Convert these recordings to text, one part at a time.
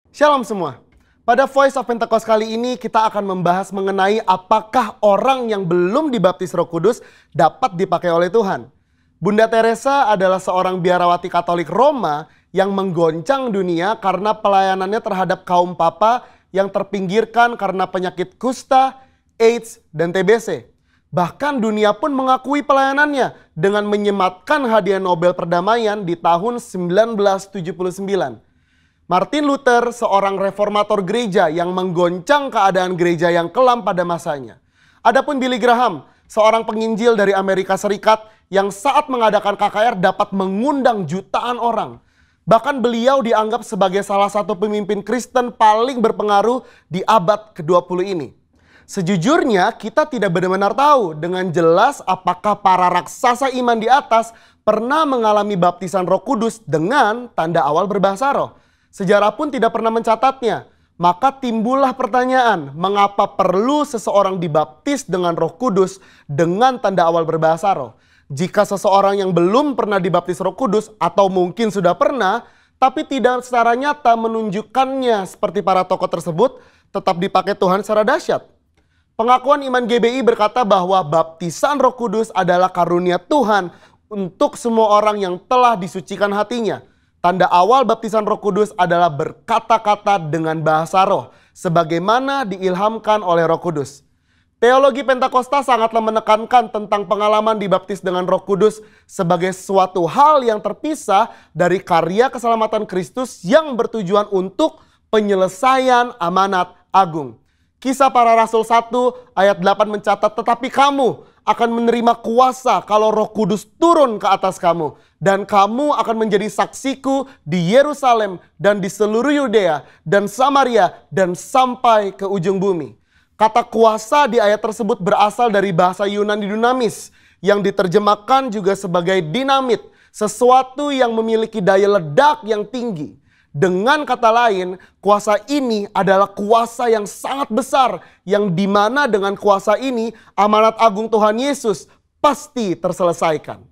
Shalom semua. Pada Voice of Pentecost kali ini kita akan membahas mengenai apakah orang yang belum dibaptis Roh Kudus dapat dipakai oleh Tuhan. Bunda Teresa adalah seorang biarawati Katolik Roma yang menggoncang dunia karena pelayanannya terhadap kaum papa yang terpinggirkan karena penyakit kusta, AIDS, dan TBC. Bahkan dunia pun mengakui pelayanannya dengan menyematkan hadiah Nobel Perdamaian di tahun 1979. Martin Luther, seorang reformator gereja yang menggoncang keadaan gereja yang kelam pada masanya. Adapun Billy Graham, seorang penginjil dari Amerika Serikat yang saat mengadakan KKR dapat mengundang jutaan orang. Bahkan beliau dianggap sebagai salah satu pemimpin Kristen paling berpengaruh di abad ke-20 ini. Sejujurnya kita tidak benar-benar tahu dengan jelas apakah para raksasa iman di atas pernah mengalami baptisan Roh Kudus dengan tanda awal berbahasa roh. Sejarah pun tidak pernah mencatatnya. Maka timbullah pertanyaan, mengapa perlu seseorang dibaptis dengan Roh Kudus dengan tanda awal berbahasa roh? Jika seseorang yang belum pernah dibaptis Roh Kudus atau mungkin sudah pernah, tapi tidak secara nyata menunjukkannya seperti para tokoh tersebut, tetap dipakai Tuhan secara dahsyat. Pengakuan Iman GBI berkata bahwa baptisan Roh Kudus adalah karunia Tuhan untuk semua orang yang telah disucikan hatinya. Tanda awal baptisan Roh Kudus adalah berkata-kata dengan bahasa roh, sebagaimana diilhamkan oleh Roh Kudus. Teologi Pentakosta sangatlah menekankan tentang pengalaman dibaptis dengan Roh Kudus sebagai suatu hal yang terpisah dari karya keselamatan Kristus yang bertujuan untuk penyelesaian amanat agung. Kisah Para Rasul 1 ayat 8 mencatat, tetapi kamu akan menerima kuasa kalau Roh Kudus turun ke atas kamu. Dan kamu akan menjadi saksiku di Yerusalem dan di seluruh Yudea dan Samaria dan sampai ke ujung bumi. Kata kuasa di ayat tersebut berasal dari bahasa Yunani dunamis yang diterjemahkan juga sebagai dinamit, sesuatu yang memiliki daya ledak yang tinggi. Dengan kata lain, kuasa ini adalah kuasa yang sangat besar, yang dimana dengan kuasa ini amanat agung Tuhan Yesus pasti terselesaikan.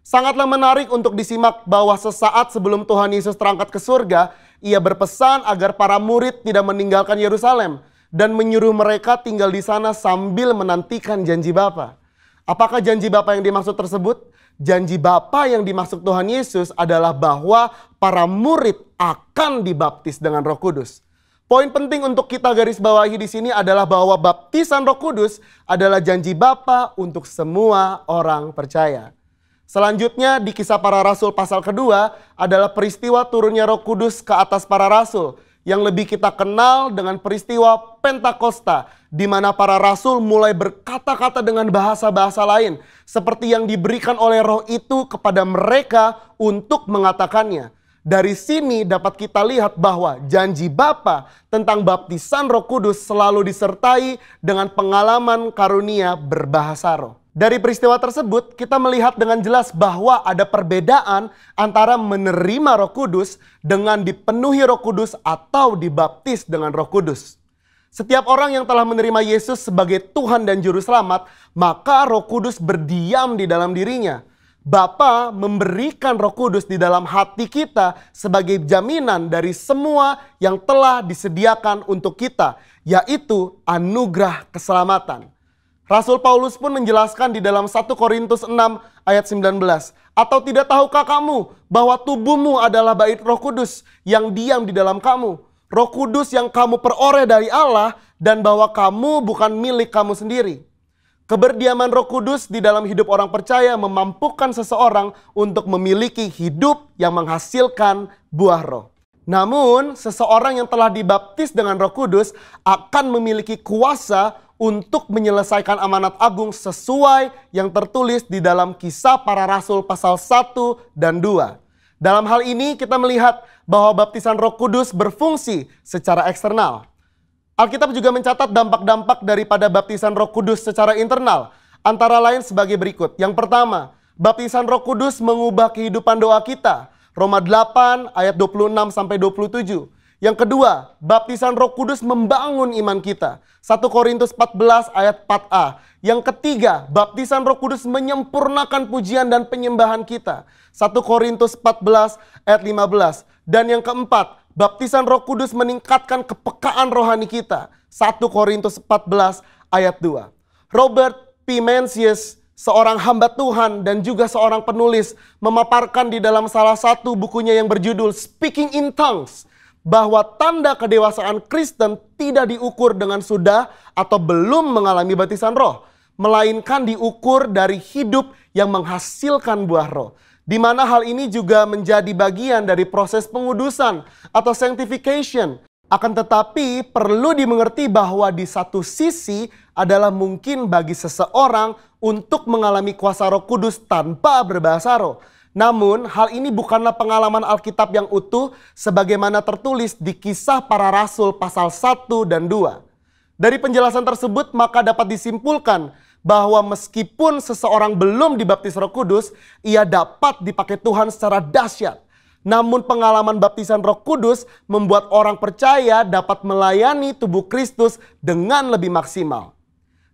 Sangatlah menarik untuk disimak bahwa sesaat sebelum Tuhan Yesus terangkat ke surga, ia berpesan agar para murid tidak meninggalkan Yerusalem dan menyuruh mereka tinggal di sana sambil menantikan janji Bapa. Apakah janji Bapa yang dimaksud tersebut? Janji Bapa yang dimaksud Tuhan Yesus adalah bahwa para murid akan dibaptis dengan Roh Kudus. Poin penting untuk kita garis bawahi di sini adalah bahwa baptisan Roh Kudus adalah janji Bapa untuk semua orang percaya. Selanjutnya di Kisah Para Rasul pasal kedua adalah peristiwa turunnya Roh Kudus ke atas para rasul yang lebih kita kenal dengan peristiwa Pentakosta, di mana para rasul mulai berkata-kata dengan bahasa-bahasa lain seperti yang diberikan oleh Roh itu kepada mereka untuk mengatakannya. Dari sini dapat kita lihat bahwa janji Bapa tentang baptisan Roh Kudus selalu disertai dengan pengalaman karunia berbahasa roh. Dari peristiwa tersebut kita melihat dengan jelas bahwa ada perbedaan antara menerima Roh Kudus dengan dipenuhi Roh Kudus atau dibaptis dengan Roh Kudus. Setiap orang yang telah menerima Yesus sebagai Tuhan dan Juru Selamat, maka Roh Kudus berdiam di dalam dirinya. Bapa memberikan Roh Kudus di dalam hati kita sebagai jaminan dari semua yang telah disediakan untuk kita, yaitu anugerah keselamatan. Rasul Paulus pun menjelaskan di dalam 1 Korintus 6 ayat 19. Atau tidak tahukah kamu bahwa tubuhmu adalah bait Roh Kudus yang diam di dalam kamu? Roh Kudus yang kamu peroleh dari Allah dan bahwa kamu bukan milik kamu sendiri. Keberdiaman Roh Kudus di dalam hidup orang percaya memampukan seseorang untuk memiliki hidup yang menghasilkan buah roh. Namun, seseorang yang telah dibaptis dengan Roh Kudus akan memiliki kuasa untuk menyelesaikan amanat agung sesuai yang tertulis di dalam Kisah Para Rasul pasal 1 dan 2. Dalam hal ini kita melihat bahwa baptisan Roh Kudus berfungsi secara eksternal. Alkitab juga mencatat dampak-dampak daripada baptisan Roh Kudus secara internal, antara lain sebagai berikut. Yang pertama, baptisan Roh Kudus mengubah kehidupan doa kita. Roma 8 ayat 26-27. Yang kedua, baptisan Roh Kudus membangun iman kita. 1 Korintus 14 ayat 4a. Yang ketiga, baptisan Roh Kudus menyempurnakan pujian dan penyembahan kita. 1 Korintus 14 ayat 15. Dan yang keempat, baptisan Roh Kudus meningkatkan kepekaan rohani kita. 1 Korintus 14 ayat 2. Robert P. Mencius, seorang hamba Tuhan dan juga seorang penulis, memaparkan di dalam salah satu bukunya yang berjudul Speaking in Tongues, bahwa tanda kedewasaan Kristen tidak diukur dengan sudah atau belum mengalami baptisan roh, melainkan diukur dari hidup yang menghasilkan buah roh. Di mana hal ini juga menjadi bagian dari proses pengudusan atau sanctification. Akan tetapi perlu dimengerti bahwa di satu sisi adalah mungkin bagi seseorang untuk mengalami kuasa Roh Kudus tanpa berbahasa roh. Namun hal ini bukanlah pengalaman Alkitab yang utuh sebagaimana tertulis di Kisah Para Rasul pasal 1 dan 2. Dari penjelasan tersebut maka dapat disimpulkan bahwa meskipun seseorang belum dibaptis Roh Kudus, ia dapat dipakai Tuhan secara dahsyat. Namun pengalaman baptisan Roh Kudus membuat orang percaya dapat melayani tubuh Kristus dengan lebih maksimal.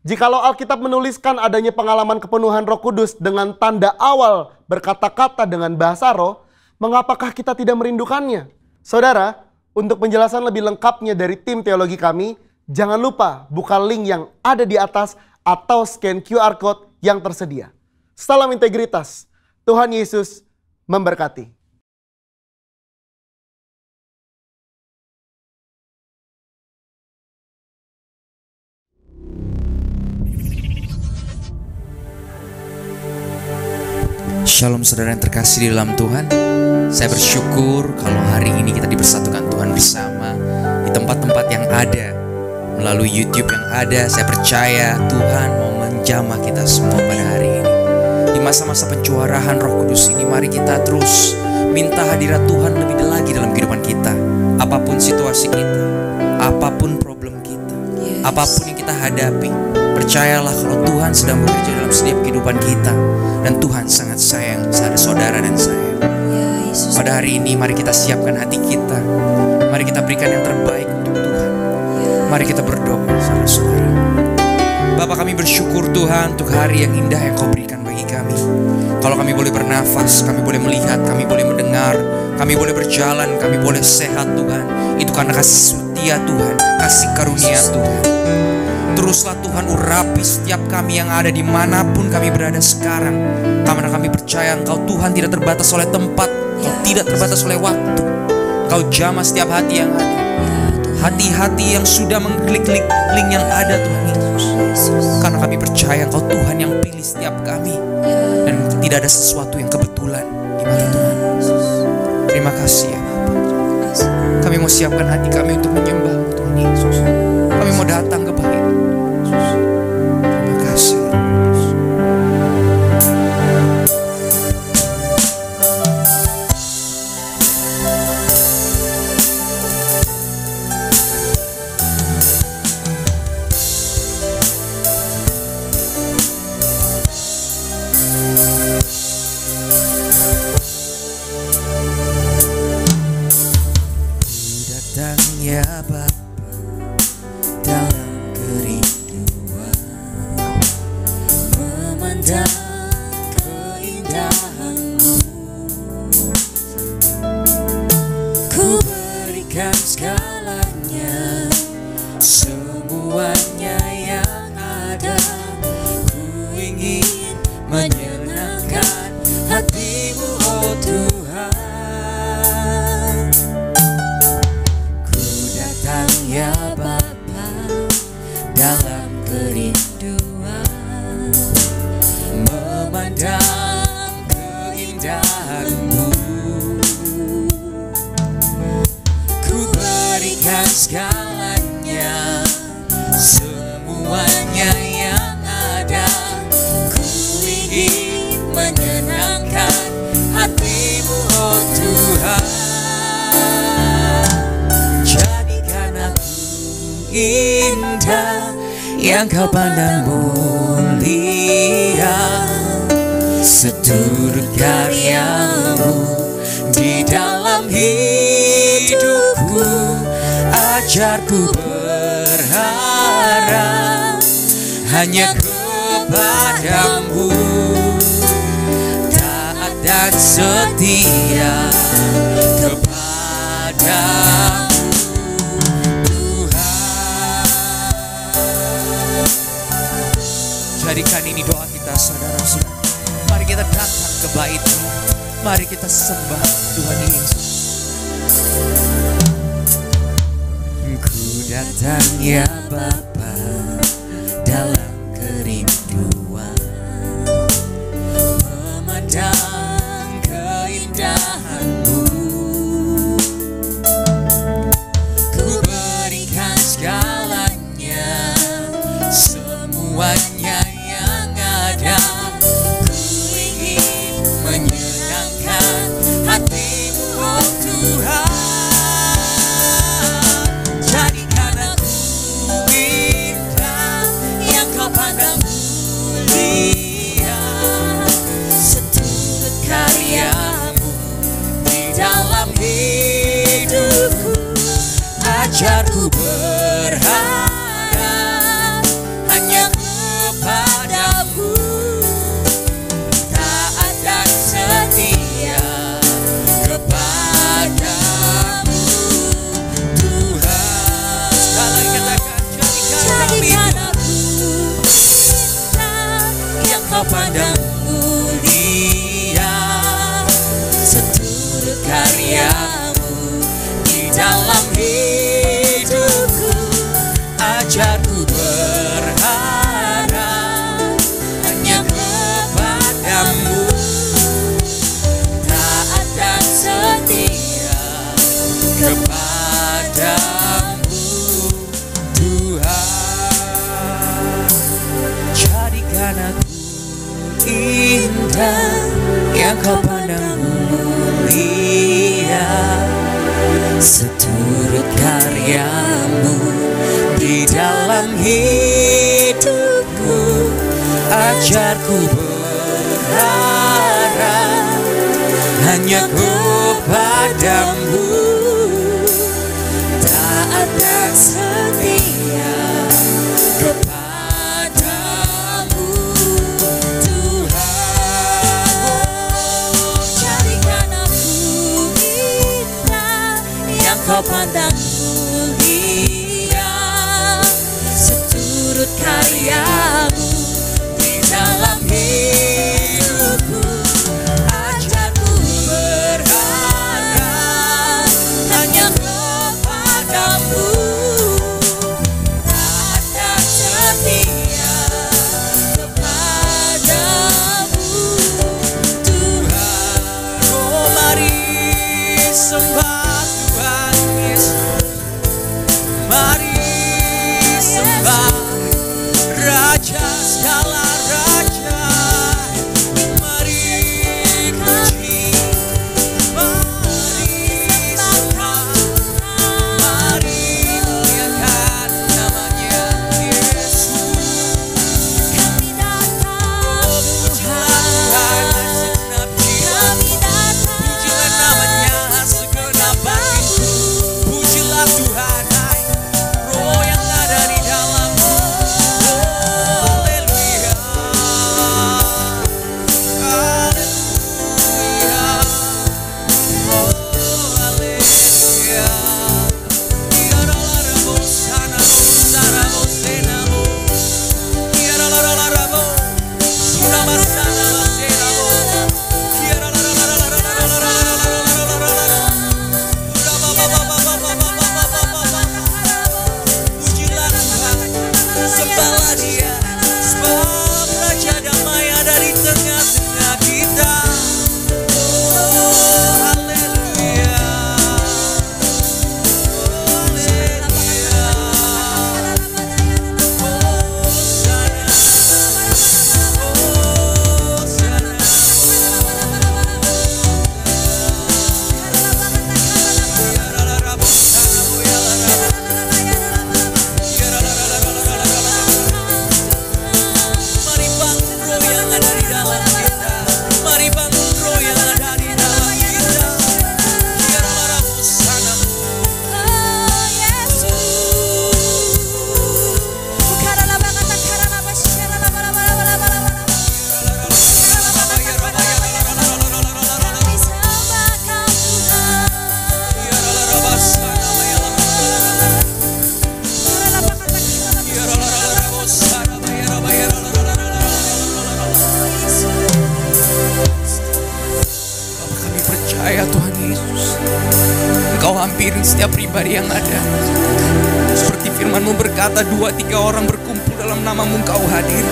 Jikalau Alkitab menuliskan adanya pengalaman kepenuhan Roh Kudus dengan tanda awal berkata-kata dengan bahasa roh, mengapakah kita tidak merindukannya? Saudara, untuk penjelasan lebih lengkapnya dari tim teologi kami, jangan lupa buka link yang ada di atas atau scan QR Code yang tersedia. Salam integritas. Tuhan Yesus memberkati. Shalom saudara yang terkasih di dalam Tuhan. Saya bersyukur kalau hari ini kita dipersatukan Tuhan bersama di tempat-tempat yang ada, melalui YouTube yang ada. Saya percaya Tuhan mau menjamah kita semua pada hari ini. Di masa-masa pencurahan Roh Kudus ini, mari kita terus minta hadirat Tuhan lebih lagi dalam kehidupan kita. Apapun situasi kita, apapun problem kita, apapun yang kita hadapi, percayalah kalau Tuhan sedang bekerja dalam setiap kehidupan kita. Dan Tuhan sangat sayang pada saudara dan saya. Pada hari ini mari kita siapkan hati kita. Mari kita berikan yang terbaik untuk Tuhan. Mari kita berdoa saudara-saudara. Bapa, kami bersyukur Tuhan untuk hari yang indah yang Kau berikan bagi kami. Kalau kami boleh bernafas, kami boleh melihat, kami boleh mendengar, kami boleh berjalan, kami boleh sehat Tuhan. Itu karena kasih setia Tuhan, kasih karunia Tuhan. Teruslah Tuhan urapi setiap kami yang ada dimanapun kami berada sekarang. Karena kami percaya Engkau Tuhan tidak terbatas oleh tempat, Engkau tidak terbatas oleh waktu. Engkau jamah setiap hati yang ada. Hati-hati yang sudah mengklik-klik link yang ada Tuhan Yesus. Karena kami percaya Engkau Tuhan yang pilih setiap kami. Dan tidak ada sesuatu yang kebetulan di mata Tuhan. Terima kasih ya Bapa. Kami mau siapkan hati kami untuk menyembah Tuhan Yesus. Kami mau datang ke bait. Terima kasih. Yang Kau pandang mulia, seturut karya-Mu di dalam hidupku. Ajarku berharap hanya kepadamu, taat dan setia kepadamu Tuhan. Jadikan ini doa kita saudara-saudara. Mari kita datang ke bait-Mu. Mari kita sembah Tuhan Yesus. Ku datang ya Bapa dalam kerinduan, memandang keindahan-Mu. Ku berikan segalanya, semuanya yang ada. Ku ingin menyenangkan hati-Mu, oh Tuhan. Jadikan aku indah yang Kau pandang mulia, seturut karya-Mu di dalam hidupku. Ajarku berharap hanya kepadamu, taat dan setia kepadamu Tuhan. Sekali katakan, jadikan aku indah yang Kau pandang mulia, seturut karya-Mu di dalam hidupku. Ajarku berharap hanya kepadamu, taat dan setia kepadamu Tuhan. Jadikan aku indah yang Kau pandang mulia, seturut karya-Mu di dalam hidupku. Ajarku berharap hanya kepadamu, taat dan setia kepadamu Tuhan. Jadikan aku indah yang Kau pandang mulia, seturut karya-Mu di dalam hidupku. Ajarku berharap hanya kepadamu, taat dan setia kepadamu Tuhan. Oh mari sembah Tuhan Yesus. setiap pribadi yang ada. Seperti firman-Mu berkata, 2-3 orang berkumpul dalam nama-Mu, Engkau hadir.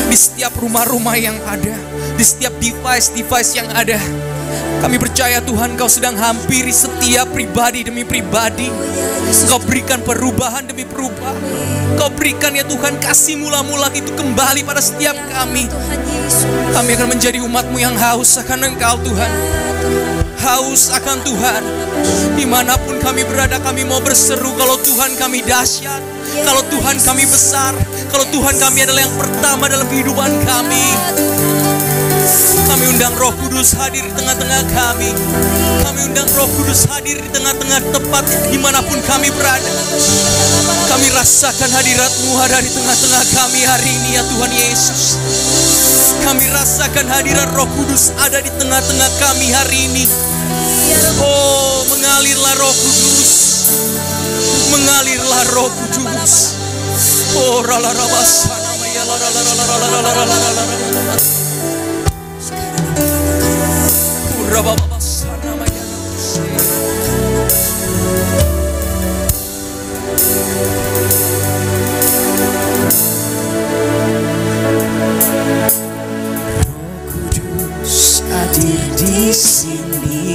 Di setiap rumah-rumah yang ada, di setiap device-device yang ada, kami percaya Tuhan, Kau sedang hampiri setiap pribadi demi pribadi. Kau berikan perubahan demi perubahan. Kau berikan ya Tuhan, kasih mula-mula itu kembali pada setiap kami. Kami akan menjadi umat-Mu yang haus akan Engkau Tuhan. Haus akan Tuhan. Dimanapun kami berada, kami mau berseru kalau Tuhan kami dahsyat, kalau Tuhan kami besar, kalau Tuhan kami adalah yang pertama dalam kehidupan kami. Kami undang Roh Kudus hadir di tengah-tengah kami. Kami undang Roh Kudus hadir di tengah-tengah tempat dimanapun kami berada. Kami rasakan hadirat-Mu ada di tengah-tengah kami hari ini ya Tuhan Yesus. Kami rasakan hadirat Roh Kudus ada di tengah-tengah kami hari ini. Oh, mengalirlah Roh Kudus. Mengalirlah Roh Kudus. Oh, rala-rabasana maya la. Roh Kudus hadir di sini,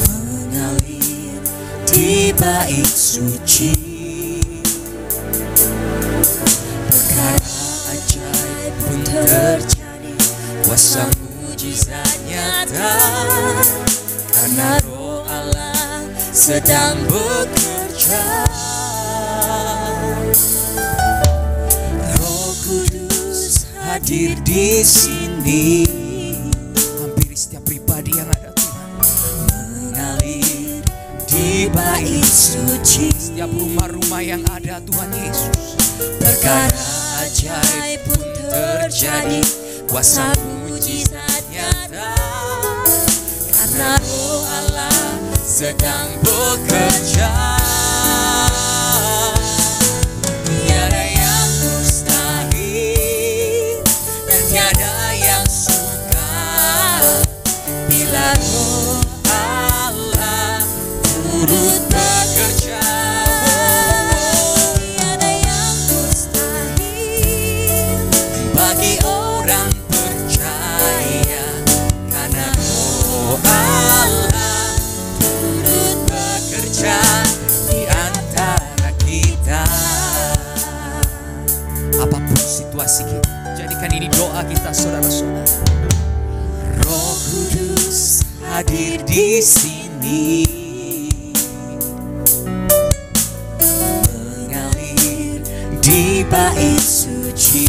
mengalir di bait suci. Perkara ajaib pun terjadi, kuasa mujizat nyata, karena Roh Allah sedang bekerja. Roh Kudus hadir di sini, hampiri setiap pribadi yang ada Tuhan, mengalir di bait suci, setiap rumah-rumah yang ada Tuhan Yesus. Perkara ajaib pun terjadi, kuasa mujizat nyata, karena Roh Allah sedang bekerja. Tiada yang mustahil dan tiada yang sukar bila Roh Allah turut bekerja. Tiada yang mustahil bagi orang percaya, karena Roh Allah turut bekerja di antara kita. Apapun situasi kita, jadikan ini doa kita saudara-saudara. Roh Kudus hadir di sini, mengalir di bait suci.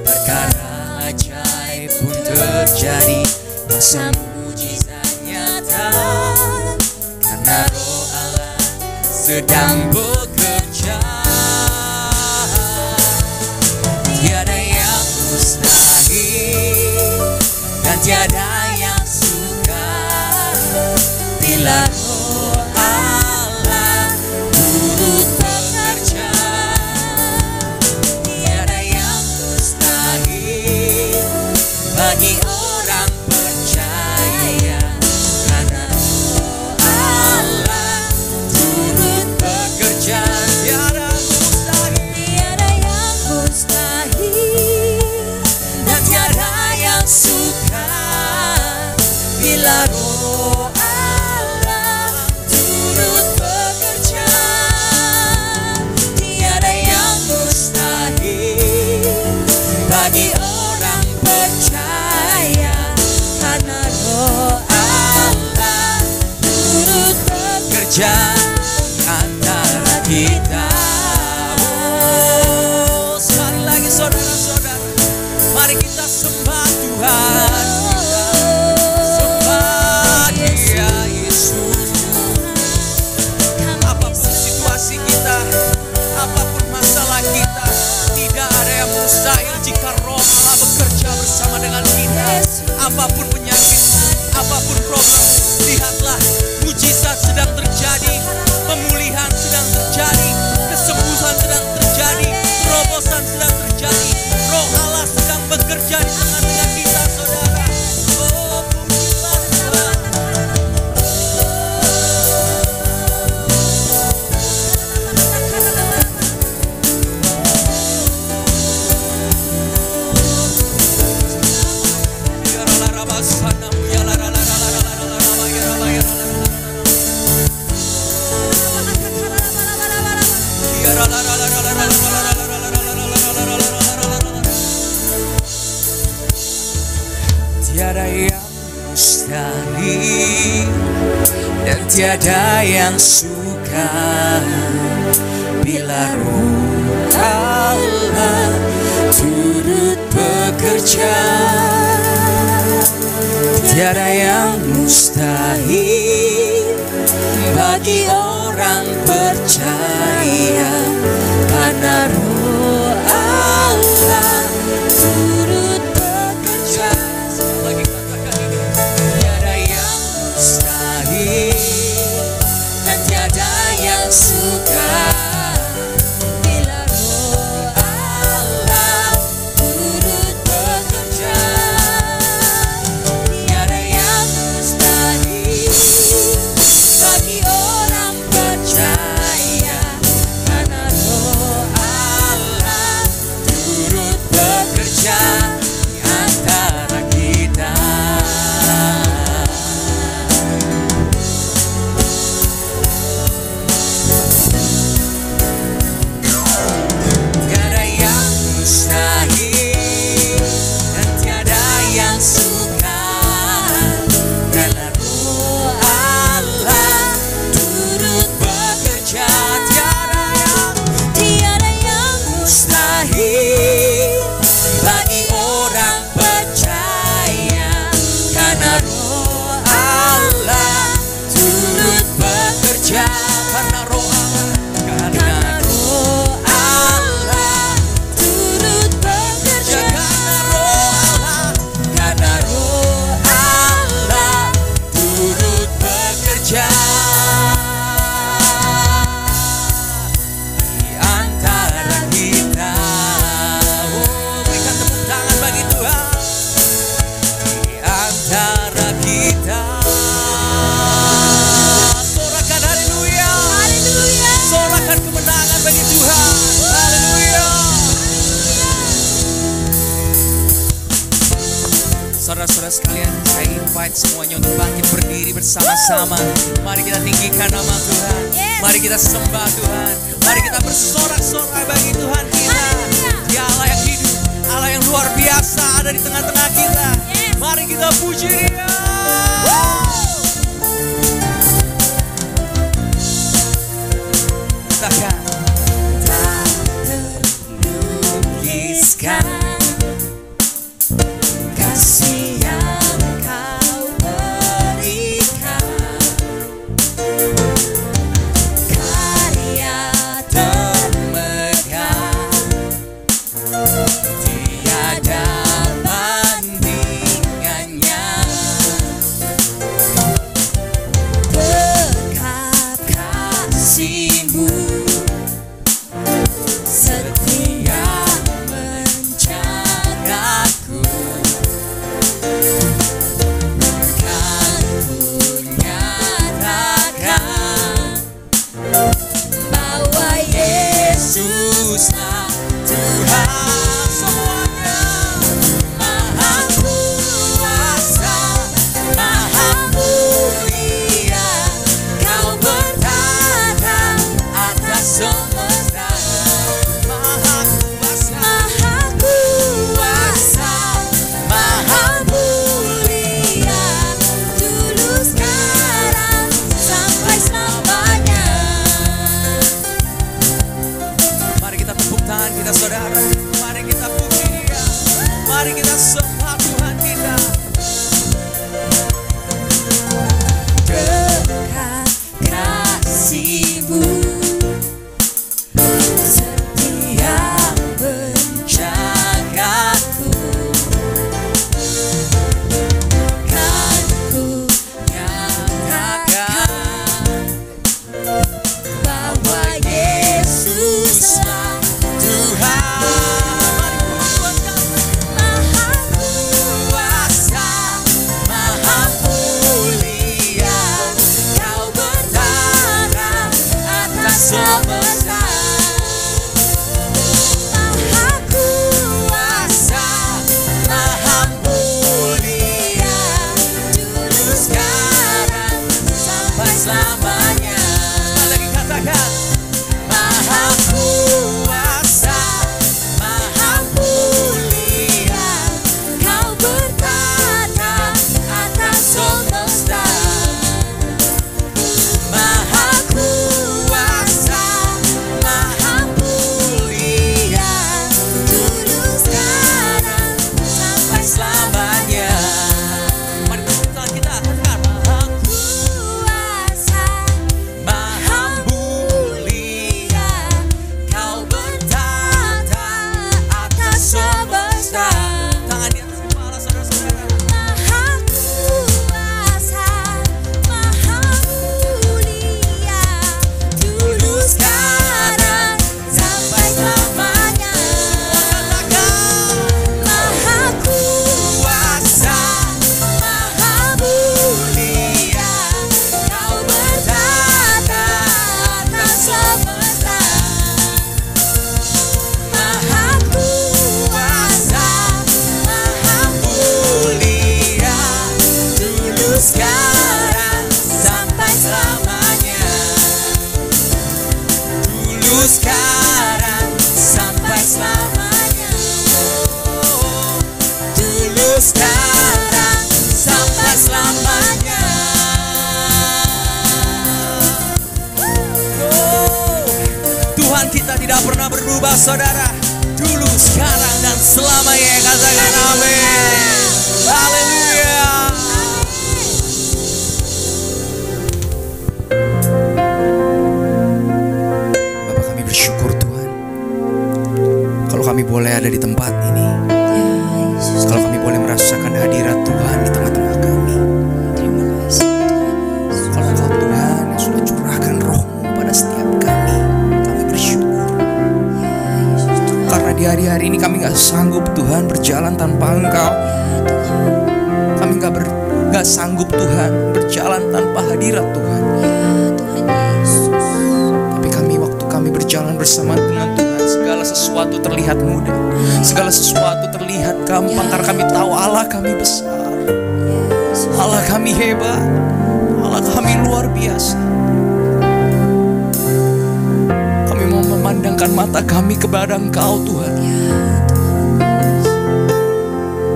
Perkara ajaib pun terjadi, kuasa mujizat nyata, karena Roh Allah sedang bekerja. Tiada yang mustahil dan tiada yang sukar bila Roh Allah turut bekerja. Tiada yang mustahil bagi orang percaya, karena Roh Allah turut bekerja. Tiada yang mustahil dan tiada yang sukar bila Roh Allah turut bekerja. Tiada yang mustahil bagi orang percaya, karena Roh Allah turut bekerja antara kita. Oh, sekali lagi saudara-saudara, mari kita sembah Tuhan. Sembah Dia Yesus. Apapun situasi kita, apapun masalah kita, tidak ada yang mustahil jika Roh Allah bekerja bersama dengan kita. Apapun penyakit, apapun problem, lihatlah mujizat sedang terjadi, pemulihan sedang terjadi, kesembuhan sedang terjadi, terobosan sedang terjadi. Roh Allah sedang bekerja di tengah-tengah kita, saudara. Oh, mustahil dan tiada yang sukar bila Roh Allah turut bekerja. Tiada yang mustahil bagi orang percaya, karena Roh Allah turut bekerja. Lagi katakan ini. Tiada yang mustahil dan tiada yang sukar bila Roh Allah turut bekerja. Tiada yang mustahil bagi orang percaya, karena Roh Allah turut bekerja di antara kita. Tiada yang mustahil dan tiada yang sukar, karena Roh Allah turut bekerja. Tiada yang mustahil bagi orang percaya, karena Roh Allah turut bekerja. Karena Roh Allah turut bekerja. Karena Roh Allah turut bekerja di antara kita. Oh, berikan tepuk tangan bagi Tuhan. Di antara kita. Sorakan haleluya. Sorakan kemenangan bagi Tuhan. Haleluya. Saudara-saudara sekalian, saya invite semuanya untuk bangkit berdiri bersama-sama. Mari kita tinggikan nama Tuhan. Mari kita sembah Tuhan. Mari kita bersorak-sorai bagi Tuhan kita. Dia Allah yang hidup, Allah yang luar biasa ada di tengah-tengah kita. Mari kita puji Dia. Katakan, tak terlukiskan kasih yang Kau berikan, karya termegah, tiada bandingannya. Dekat kasih-Mu, setia menjagaku. Kan ku nyatakan bahwa Yesuslah Tuhan. Semuanya Maha kuasa, Maha mulia, Kau bertata atas semesta. Maha kuasa, Maha mulia, dulu sekarang sampai selamanya. Mari kita tepuk tangan kita, saudara. Mari kita puji Dia. Mari kita sembah Tuhan kita. Dekat kasih-Mu, setia menjagaku. Kan ku nyatakan bahwa Yesuslah Tuhan. Maha kuasa, Maha mulia, Kau bertata atas semesta. Maha kuasa, Maha mulia, dulu sekarang sampai selamanya. Sekali lagi katakan, Maha kuasa, Maha mulia, Kau bertata atas selamanya. Tuhan kita tidak pernah berubah saudara, dulu, sekarang, dan selamanya. Katakan amin. Haleluya. Bapak, kami bersyukur Tuhan kalau kami boleh ada di tempat ini, kalau kami boleh merasakan hadirat Tuhan di tengah-tengah kami. Terima kasih Kalau Kau Tuhan yang sudah curahkan roh-Mu pada setiap kami bersyukur. Karena di hari-hari ini kami gak sanggup Tuhan berjalan tanpa Engkau. Kami gak sanggup Tuhan berjalan tanpa hadirat Tuhan. Tapi waktu kami berjalan bersama dengan Tuhan, segala sesuatu terlihat mudah, segala sesuatu terlihat gampang, karena kami tahu Allah kami besar, Allah kami hebat, Allah kami luar biasa. Kami mau memandangkan mata kami kepada Engkau Tuhan.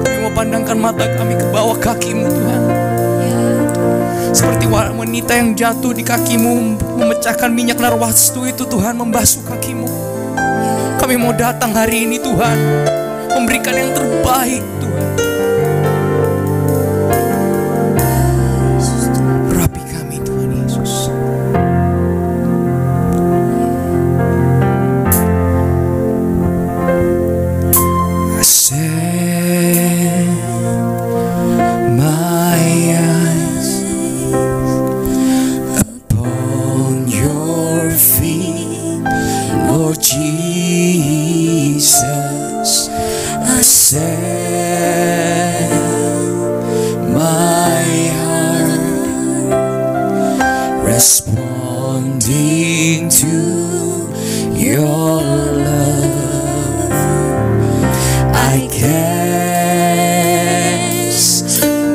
Kami mau pandangkan mata kami ke bawah kaki-Mu Tuhan. Seperti wanita yang jatuh di kaki-Mu, memecahkan minyak narwastu itu Tuhan, membasuh kaki-Mu. Kami mau datang hari ini Tuhan, memberikan yang terbaik Tuhan. Rapi kami Tuhan Yesus. I set my eyes upon your feet, Lord Jesus. I set my heart responding to your love. I cast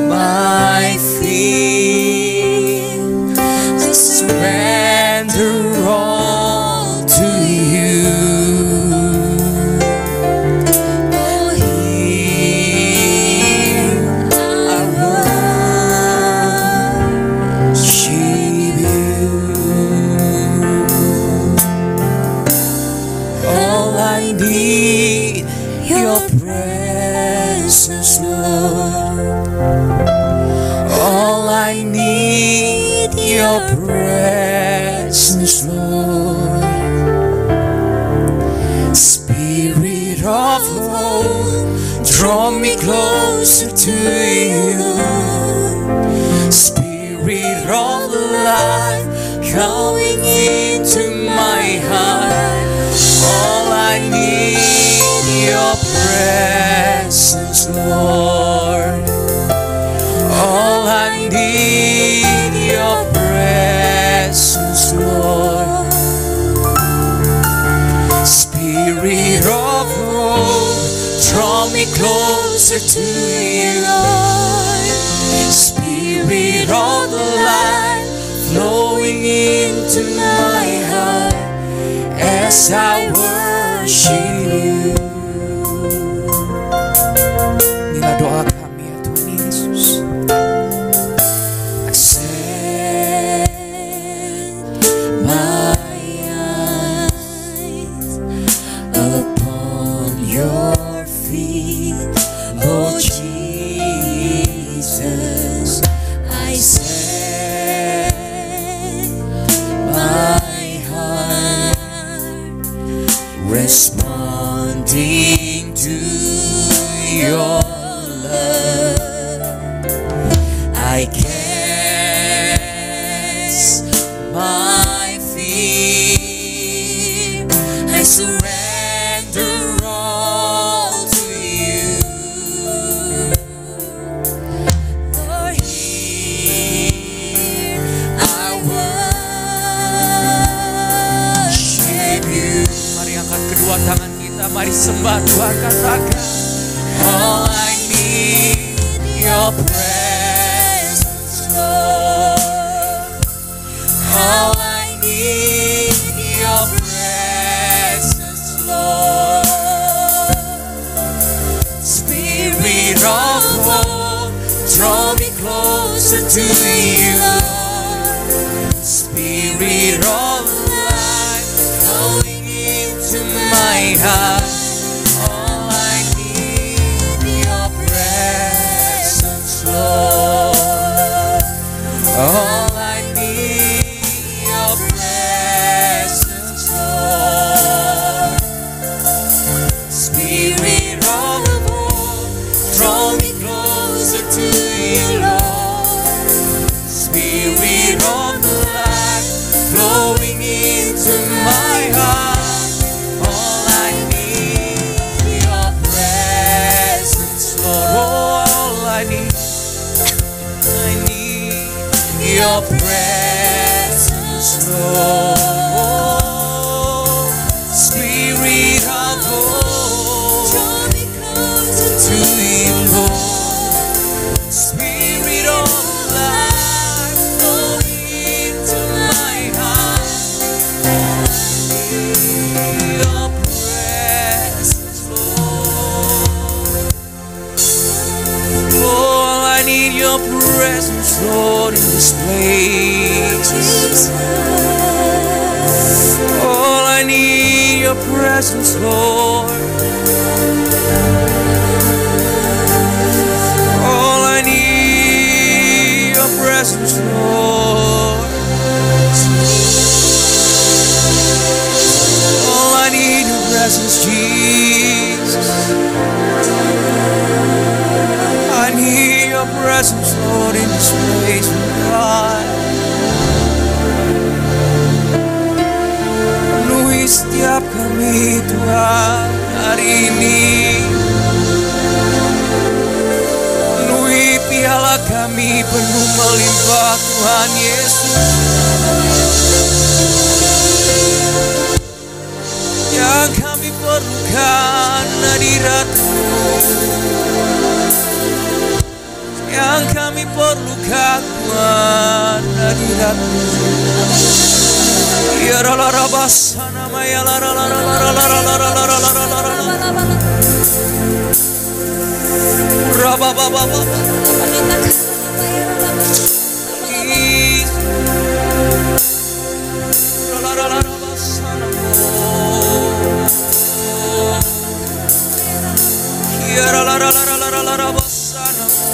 my fear, I surrender all to you. Oh, here I worship you. All I need, your presence, Lord. All I need, your presence, Lord. Spirit of hope, draw me closer to you. Spirit of life, coming into my heart. All I need, your presence, Lord. All I need, your presence, Lord. Spirit of hope, draw me closer to you, Lord. Spirit of life, flowing into my heart as I worship you. Inilah doa kami ya Tuhan Yesus. I set my eyes upon your feet, Lord Jesus. I set my heart responding to your love. I cast my fear, I surrender all to you. Lord, here I worship you. Mari angkat kedua tangan kita, mari sembah Tuhan, katakan. All I need, your presence, Lord. All I need, your presence, Lord. Spirit of hope, draw me close closer to you, Lord. Spirit of life flowing into my heart. All I need, your presence, Lord. All I need, your presence, Lord. Spirit of hope, draw me closer to you, Lord. Spirit of life flowing into my heart. All I need, your presence, Lord. All I need your presence, Lord. Spirit of hope, draw me closer to you, Lord. Spirit of life flowing into my heart. Your presence, Lord. All I need, your presence, Lord, in this place. All I need, your presence, Lord. All I need, your presence, Lord. All I need, your presence, Jesus. I need your presence, Lord, in this place, God. Penuhi setiap kami, Tuhan, hari ini. Penuhi piala kami penuh melimpah, Tuhan Yesus. Yang kami perlukan hadirat-Mu. Yang kami perlukan, Tuhan, hadirat-Mu. Ya la la la basana maya la la la la la la la la la la la la la. Raba ba ba ba. La la la la basana mo. Ya la la la la la la la basana mo.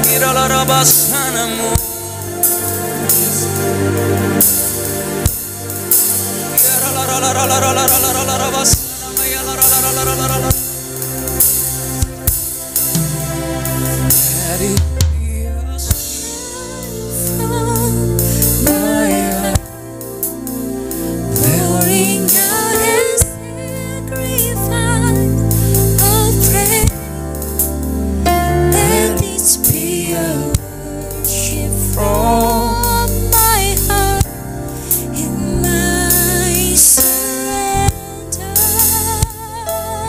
Ya la la basana mo. Let it be a from my heart, pouring out in sacrifice of praise. Let it be a worship from my heart in my surrender.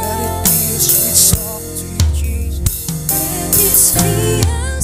Let it be a sweet song to you, Jesus. Let it be a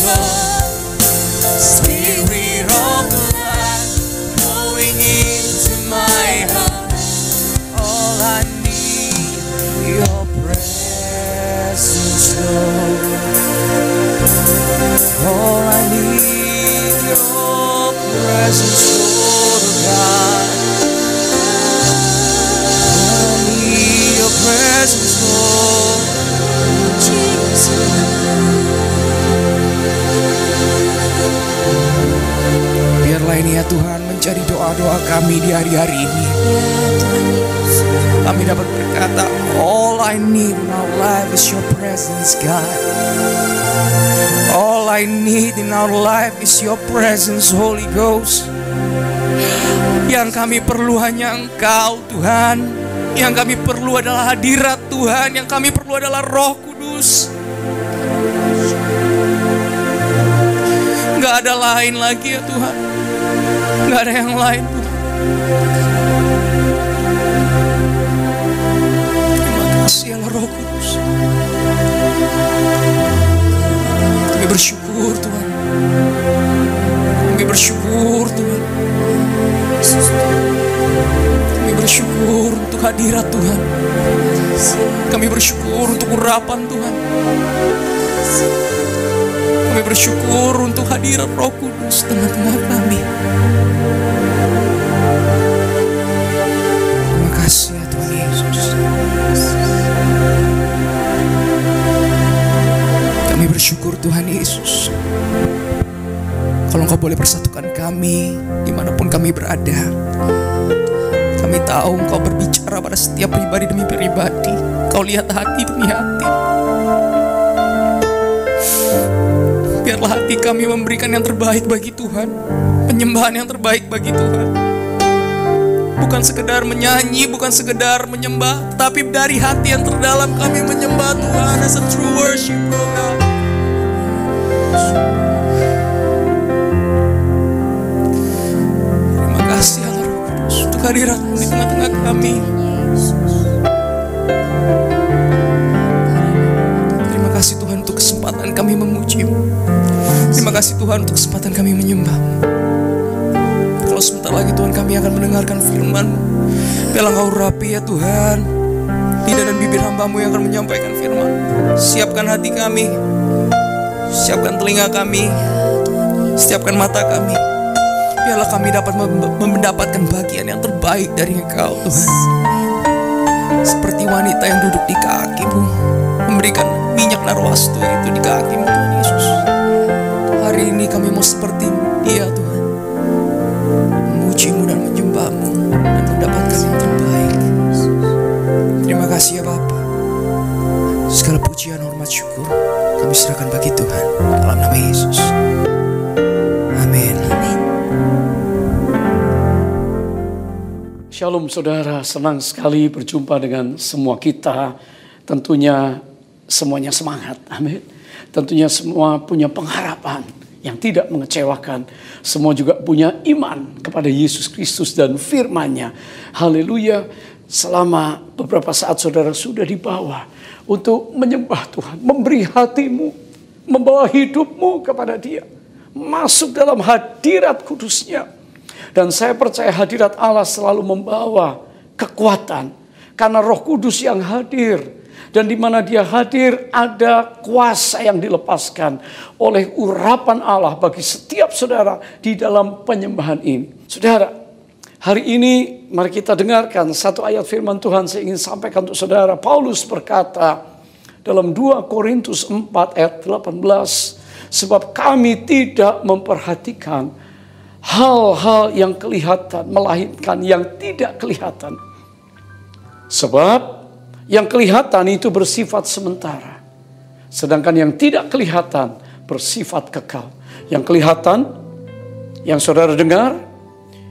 love, Spirit of life, flowing into my heart. All I need, your presence, Lord. All I need, your presence, Lord God. I need your presence, Lord Jesus. Biarlah ini ya Tuhan menjadi doa-doa kami di hari-hari ini. Kami dapat berkata, all I need in our life is your presence, God. All I need in our life is your presence, Holy Ghost. Yang kami perlu hanya Engkau, Tuhan. Yang kami perlu adalah hadirat Tuhan. Yang kami perlu adalah Roh Kudus. Gak ada lain lagi ya Tuhan. Gak ada yang lain Tuhan. Terima kasih ya Roh Kudus. Kami bersyukur Tuhan. Kami bersyukur Tuhan. Kami bersyukur untuk hadirat Tuhan. Kami bersyukur untuk urapan Tuhan. Kami bersyukur untuk hadirat Roh Kudus tengah-tengah kami. Terima kasih ya Tuhan Yesus. Kami bersyukur Tuhan Yesus. Kalau Engkau boleh persatukan kami dimanapun kami berada. Kami tahu Engkau berbicara pada setiap pribadi demi pribadi. Kau lihat hati demi hati. Biarlah hati kami memberikan yang terbaik bagi Tuhan. Penyembahan yang terbaik bagi Tuhan. Bukan sekedar menyanyi, bukan sekedar menyembah, tetapi dari hati yang terdalam kami menyembah Tuhan as a true worship, oh God. Terima kasih Allah Roh Kudus untuk hadirat-Mu di tengah-tengah kami. Terima kasih Tuhan untuk kesempatan kami memuji-Mu. Terima kasih Tuhan untuk kesempatan kami menyembah-Mu. Kalau sebentar lagi Tuhan kami akan mendengarkan firman-Mu. Biarlah Engkau urapi ya Tuhan lidah dan bibir hamba-Mu yang akan menyampaikan firman. Siapkan hati kami, siapkan telinga kami, siapkan mata kami. Biarlah kami dapat mendapatkan bagian yang terbaik dari Engkau Tuhan. Seperti wanita yang duduk di kaki-Mu, memberikan minyak narwastu itu di kaki-Mu Tuhan Yesus. Hari ini kami mau seperti Dia Tuhan, memuji-Mu dan menyembah-Mu dan mendapatkan yang terbaik. Terima kasih ya Bapa. Segala pujian, hormat, syukur kami serahkan bagi Tuhan dalam nama Yesus. Amin. Shalom saudara, senang sekali berjumpa dengan semua kita. Tentunya semuanya semangat, amin. Tentunya semua punya pengharapan yang tidak mengecewakan. Semua juga punya iman kepada Yesus Kristus dan firman-Nya. Haleluya. Selama beberapa saat saudara sudah dibawa untuk menyembah Tuhan, memberi hatimu, membawa hidupmu kepada Dia, masuk dalam hadirat kudus-Nya. Dan saya percaya hadirat Allah selalu membawa kekuatan. Karena Roh Kudus yang hadir. Dan di mana Dia hadir ada kuasa yang dilepaskan oleh urapan Allah bagi setiap saudara di dalam penyembahan ini. Saudara, hari ini mari kita dengarkan satu ayat firman Tuhan saya ingin sampaikan untuk saudara. Paulus berkata dalam 2 Korintus 4 ayat 18. Sebab kami tidak memperhatikan hal-hal yang kelihatan, melainkan yang tidak kelihatan. Sebab yang kelihatan itu bersifat sementara, sedangkan yang tidak kelihatan bersifat kekal. Yang kelihatan, yang saudara dengar,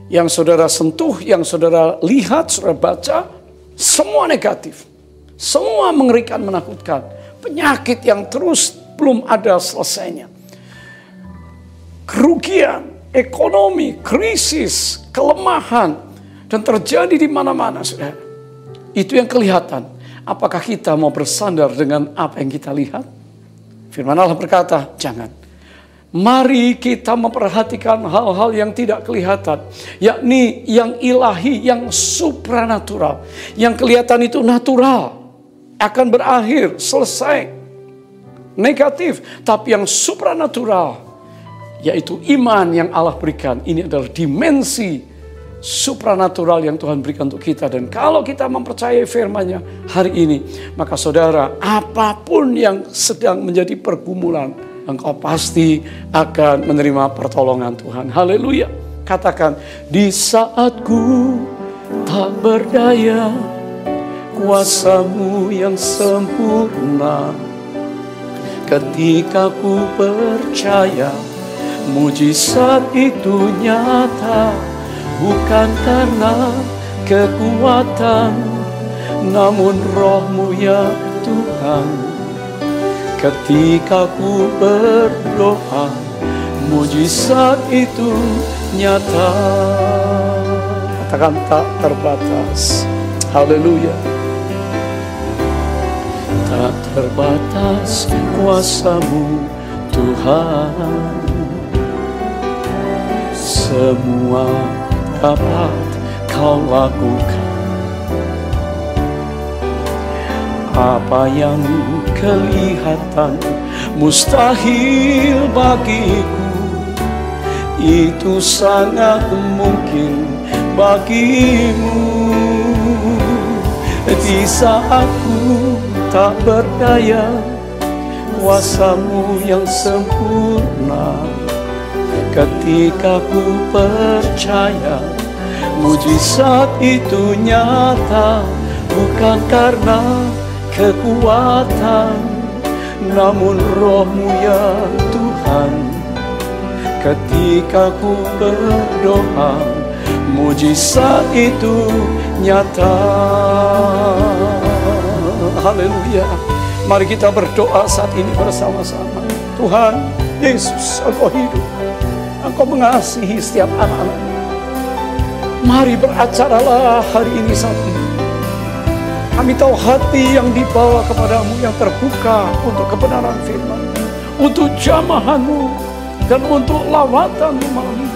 yang saudara sentuh, yang saudara lihat, saudara baca, semua negatif. Semua mengerikan, menakutkan. Penyakit yang terus belum ada selesainya. Kerugian, ekonomi, krisis, kelemahan, dan terjadi di mana-mana, saudara. Itu yang kelihatan. Apakah kita mau bersandar dengan apa yang kita lihat? Firman Allah berkata, jangan. Mari kita memperhatikan hal-hal yang tidak kelihatan, yakni yang ilahi, yang supranatural. Yang kelihatan itu natural, akan berakhir, selesai, negatif. Tapi yang supranatural, yaitu iman yang Allah berikan, ini adalah dimensi supranatural yang Tuhan berikan untuk kita. Dan kalau kita mempercayai firman-Nya hari ini, maka saudara, apapun yang sedang menjadi pergumulan, engkau pasti akan menerima pertolongan Tuhan. Haleluya. Katakan, di saatku tak berdaya, kuasa-Mu yang sempurna. Ketika ku percaya, mujizat itu nyata. Bukan karena kekuatan, namun Roh-Mu ya Tuhan. Ketika ku berdoa, mujizat itu nyata. Katakan, tak terbatas. Haleluya. Tak terbatas kuasa-Mu Tuhan. Semua dapat Kau lakukan. Apa yang kelihatan mustahil bagiku, itu sangat mungkin bagimu. Di saat ku tak berdaya, kuasa-Mu yang sempurna. Ketika ku percaya, mujizat itu nyata. Bukan karena kekuatan, namun Roh-Mu ya Tuhan. Ketika ku berdoa, mujizat itu nyata. Haleluya. Mari kita berdoa saat ini bersama-sama. Tuhan Yesus, Engkau hidup. Engkau mengasihi setiap anak-anak-Mu. Mari beracaralah hari ini saat ini. Kami tahu hati yang dibawa kepada-Mu yang terbuka untuk kebenaran firman, untuk jamahan-Mu, dan untuk lawatan-Mu malam ini.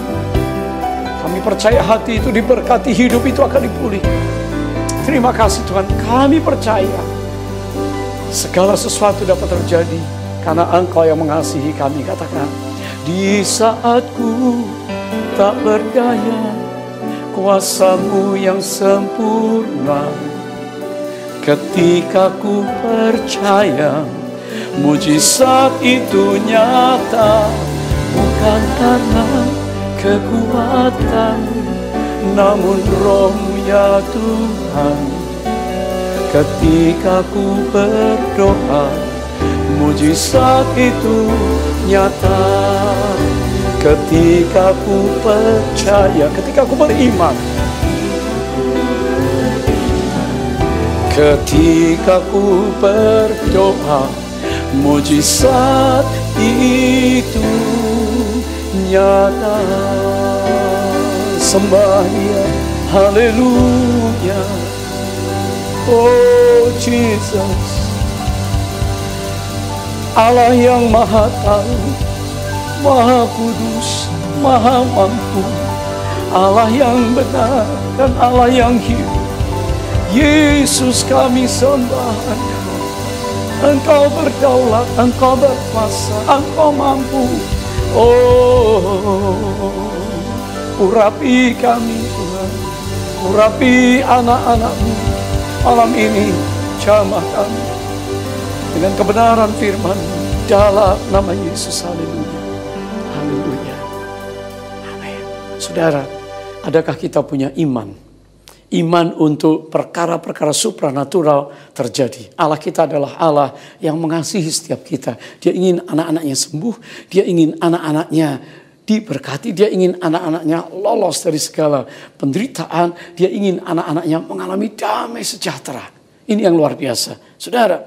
Kami percaya hati itu diberkati, hidup itu akan dipulihkan. Terima kasih Tuhan, kami percaya segala sesuatu dapat terjadi karena Engkau yang mengasihi kami. Katakan, di saatku tak berdaya, kuasa-Mu yang sempurna. Ketika ku percaya, mujizat itu nyata. Bukan karena kekuatan, namun Roh-Mu ya Tuhan. Ketika ku berdoa, mujizat itu nyata. Ketika ku percaya, ketika ku beriman, ketika ku berdoa, mujizat itu nyata. Sembah Dia, haleluya. Oh Jesus, Allah yang maha tahu, maha kudus, maha mampu, Allah yang benar dan Allah yang hidup. Yesus, kami sembah Engkau. Engkau berdaulat, Engkau berkuasa, Engkau mampu. Oh, urapi kami Tuhan, urapi anak-anak-Mu malam ini, jamah kami dengan kebenaran firman dalam nama Yesus. Haleluya, haleluya, amin. Saudara, adakah kita punya iman? Iman untuk perkara-perkara supranatural terjadi. Allah kita adalah Allah yang mengasihi setiap kita. Dia ingin anak-anaknya sembuh. Dia ingin anak-anaknya diberkati. Dia ingin anak-anaknya lolos dari segala penderitaan. Dia ingin anak-anaknya mengalami damai sejahtera. Ini yang luar biasa. Saudara,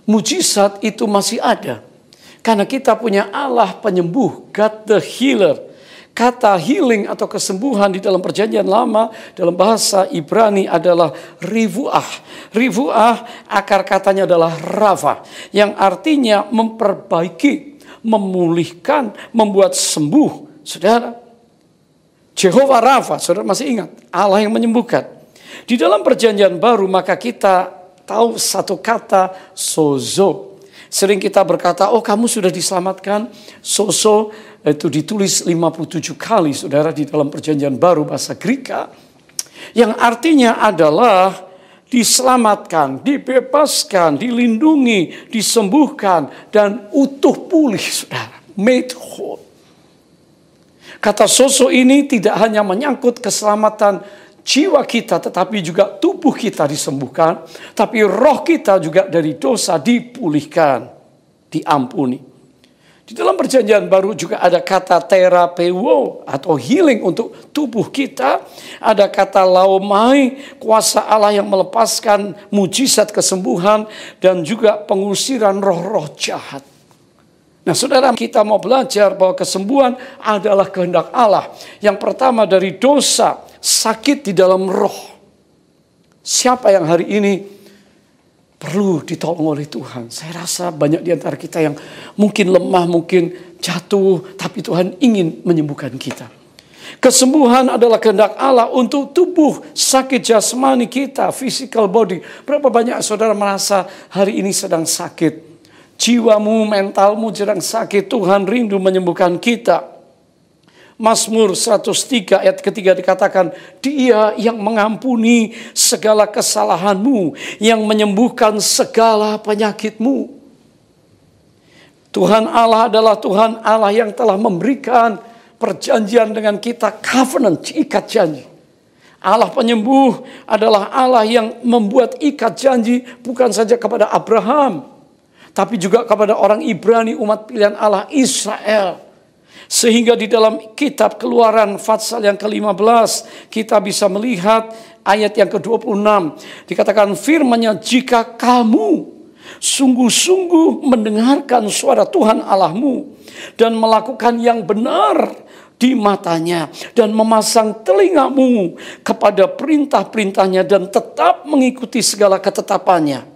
mujizat itu masih ada. Karena kita punya Allah penyembuh, God the healer. Kata healing atau kesembuhan di dalam perjanjian lama dalam bahasa Ibrani adalah rivuah. Rivuah akar katanya adalah rava, yang artinya memperbaiki, memulihkan, membuat sembuh. Saudara, Jehovah Rafa, saudara masih ingat? Allah yang menyembuhkan. Di dalam perjanjian baru maka kita tahu satu kata sozo. Sering kita berkata, oh kamu sudah diselamatkan. Sozo itu ditulis 57 kali saudara di dalam perjanjian baru bahasa Greka. Yang artinya adalah diselamatkan, dibebaskan, dilindungi, disembuhkan, dan utuh pulih saudara. Made whole. Kata sozo ini tidak hanya menyangkut keselamatan jiwa kita, tetapi juga tubuh kita disembuhkan, tapi roh kita juga dari dosa dipulihkan, diampuni. Di dalam perjanjian baru juga ada kata terapeuo atau healing untuk tubuh kita. Ada kata laomai, kuasa Allah yang melepaskan mujizat kesembuhan dan juga pengusiran roh-roh jahat. Nah saudara, kita mau belajar bahwa kesembuhan adalah kehendak Allah. Yang pertama dari dosa, sakit di dalam roh. Siapa yang hari ini perlu ditolong oleh Tuhan? Saya rasa banyak di antara kita yang mungkin lemah, mungkin jatuh, tapi Tuhan ingin menyembuhkan kita. Kesembuhan adalah kehendak Allah untuk tubuh sakit jasmani kita, physical body. Berapa banyak saudara merasa hari ini sedang sakit? Jiwamu, mentalmu sedang sakit, Tuhan rindu menyembuhkan kita. Mazmur 103 ayat ketiga dikatakan, Dia yang mengampuni segala kesalahanmu, yang menyembuhkan segala penyakitmu. Tuhan Allah adalah Tuhan Allah yang telah memberikan perjanjian dengan kita, covenant, ikat janji. Allah penyembuh adalah Allah yang membuat ikat janji bukan saja kepada Abraham, tapi juga kepada orang Ibrani, umat pilihan Allah Israel. Sehingga di dalam kitab Keluaran pasal yang ke-15 kita bisa melihat ayat yang ke-26. Dikatakan firman-Nya, jika kamu sungguh-sungguh mendengarkan suara Tuhan Allahmu dan melakukan yang benar di matanya dan memasang telingamu kepada perintah-perintahnya dan tetap mengikuti segala ketetapannya,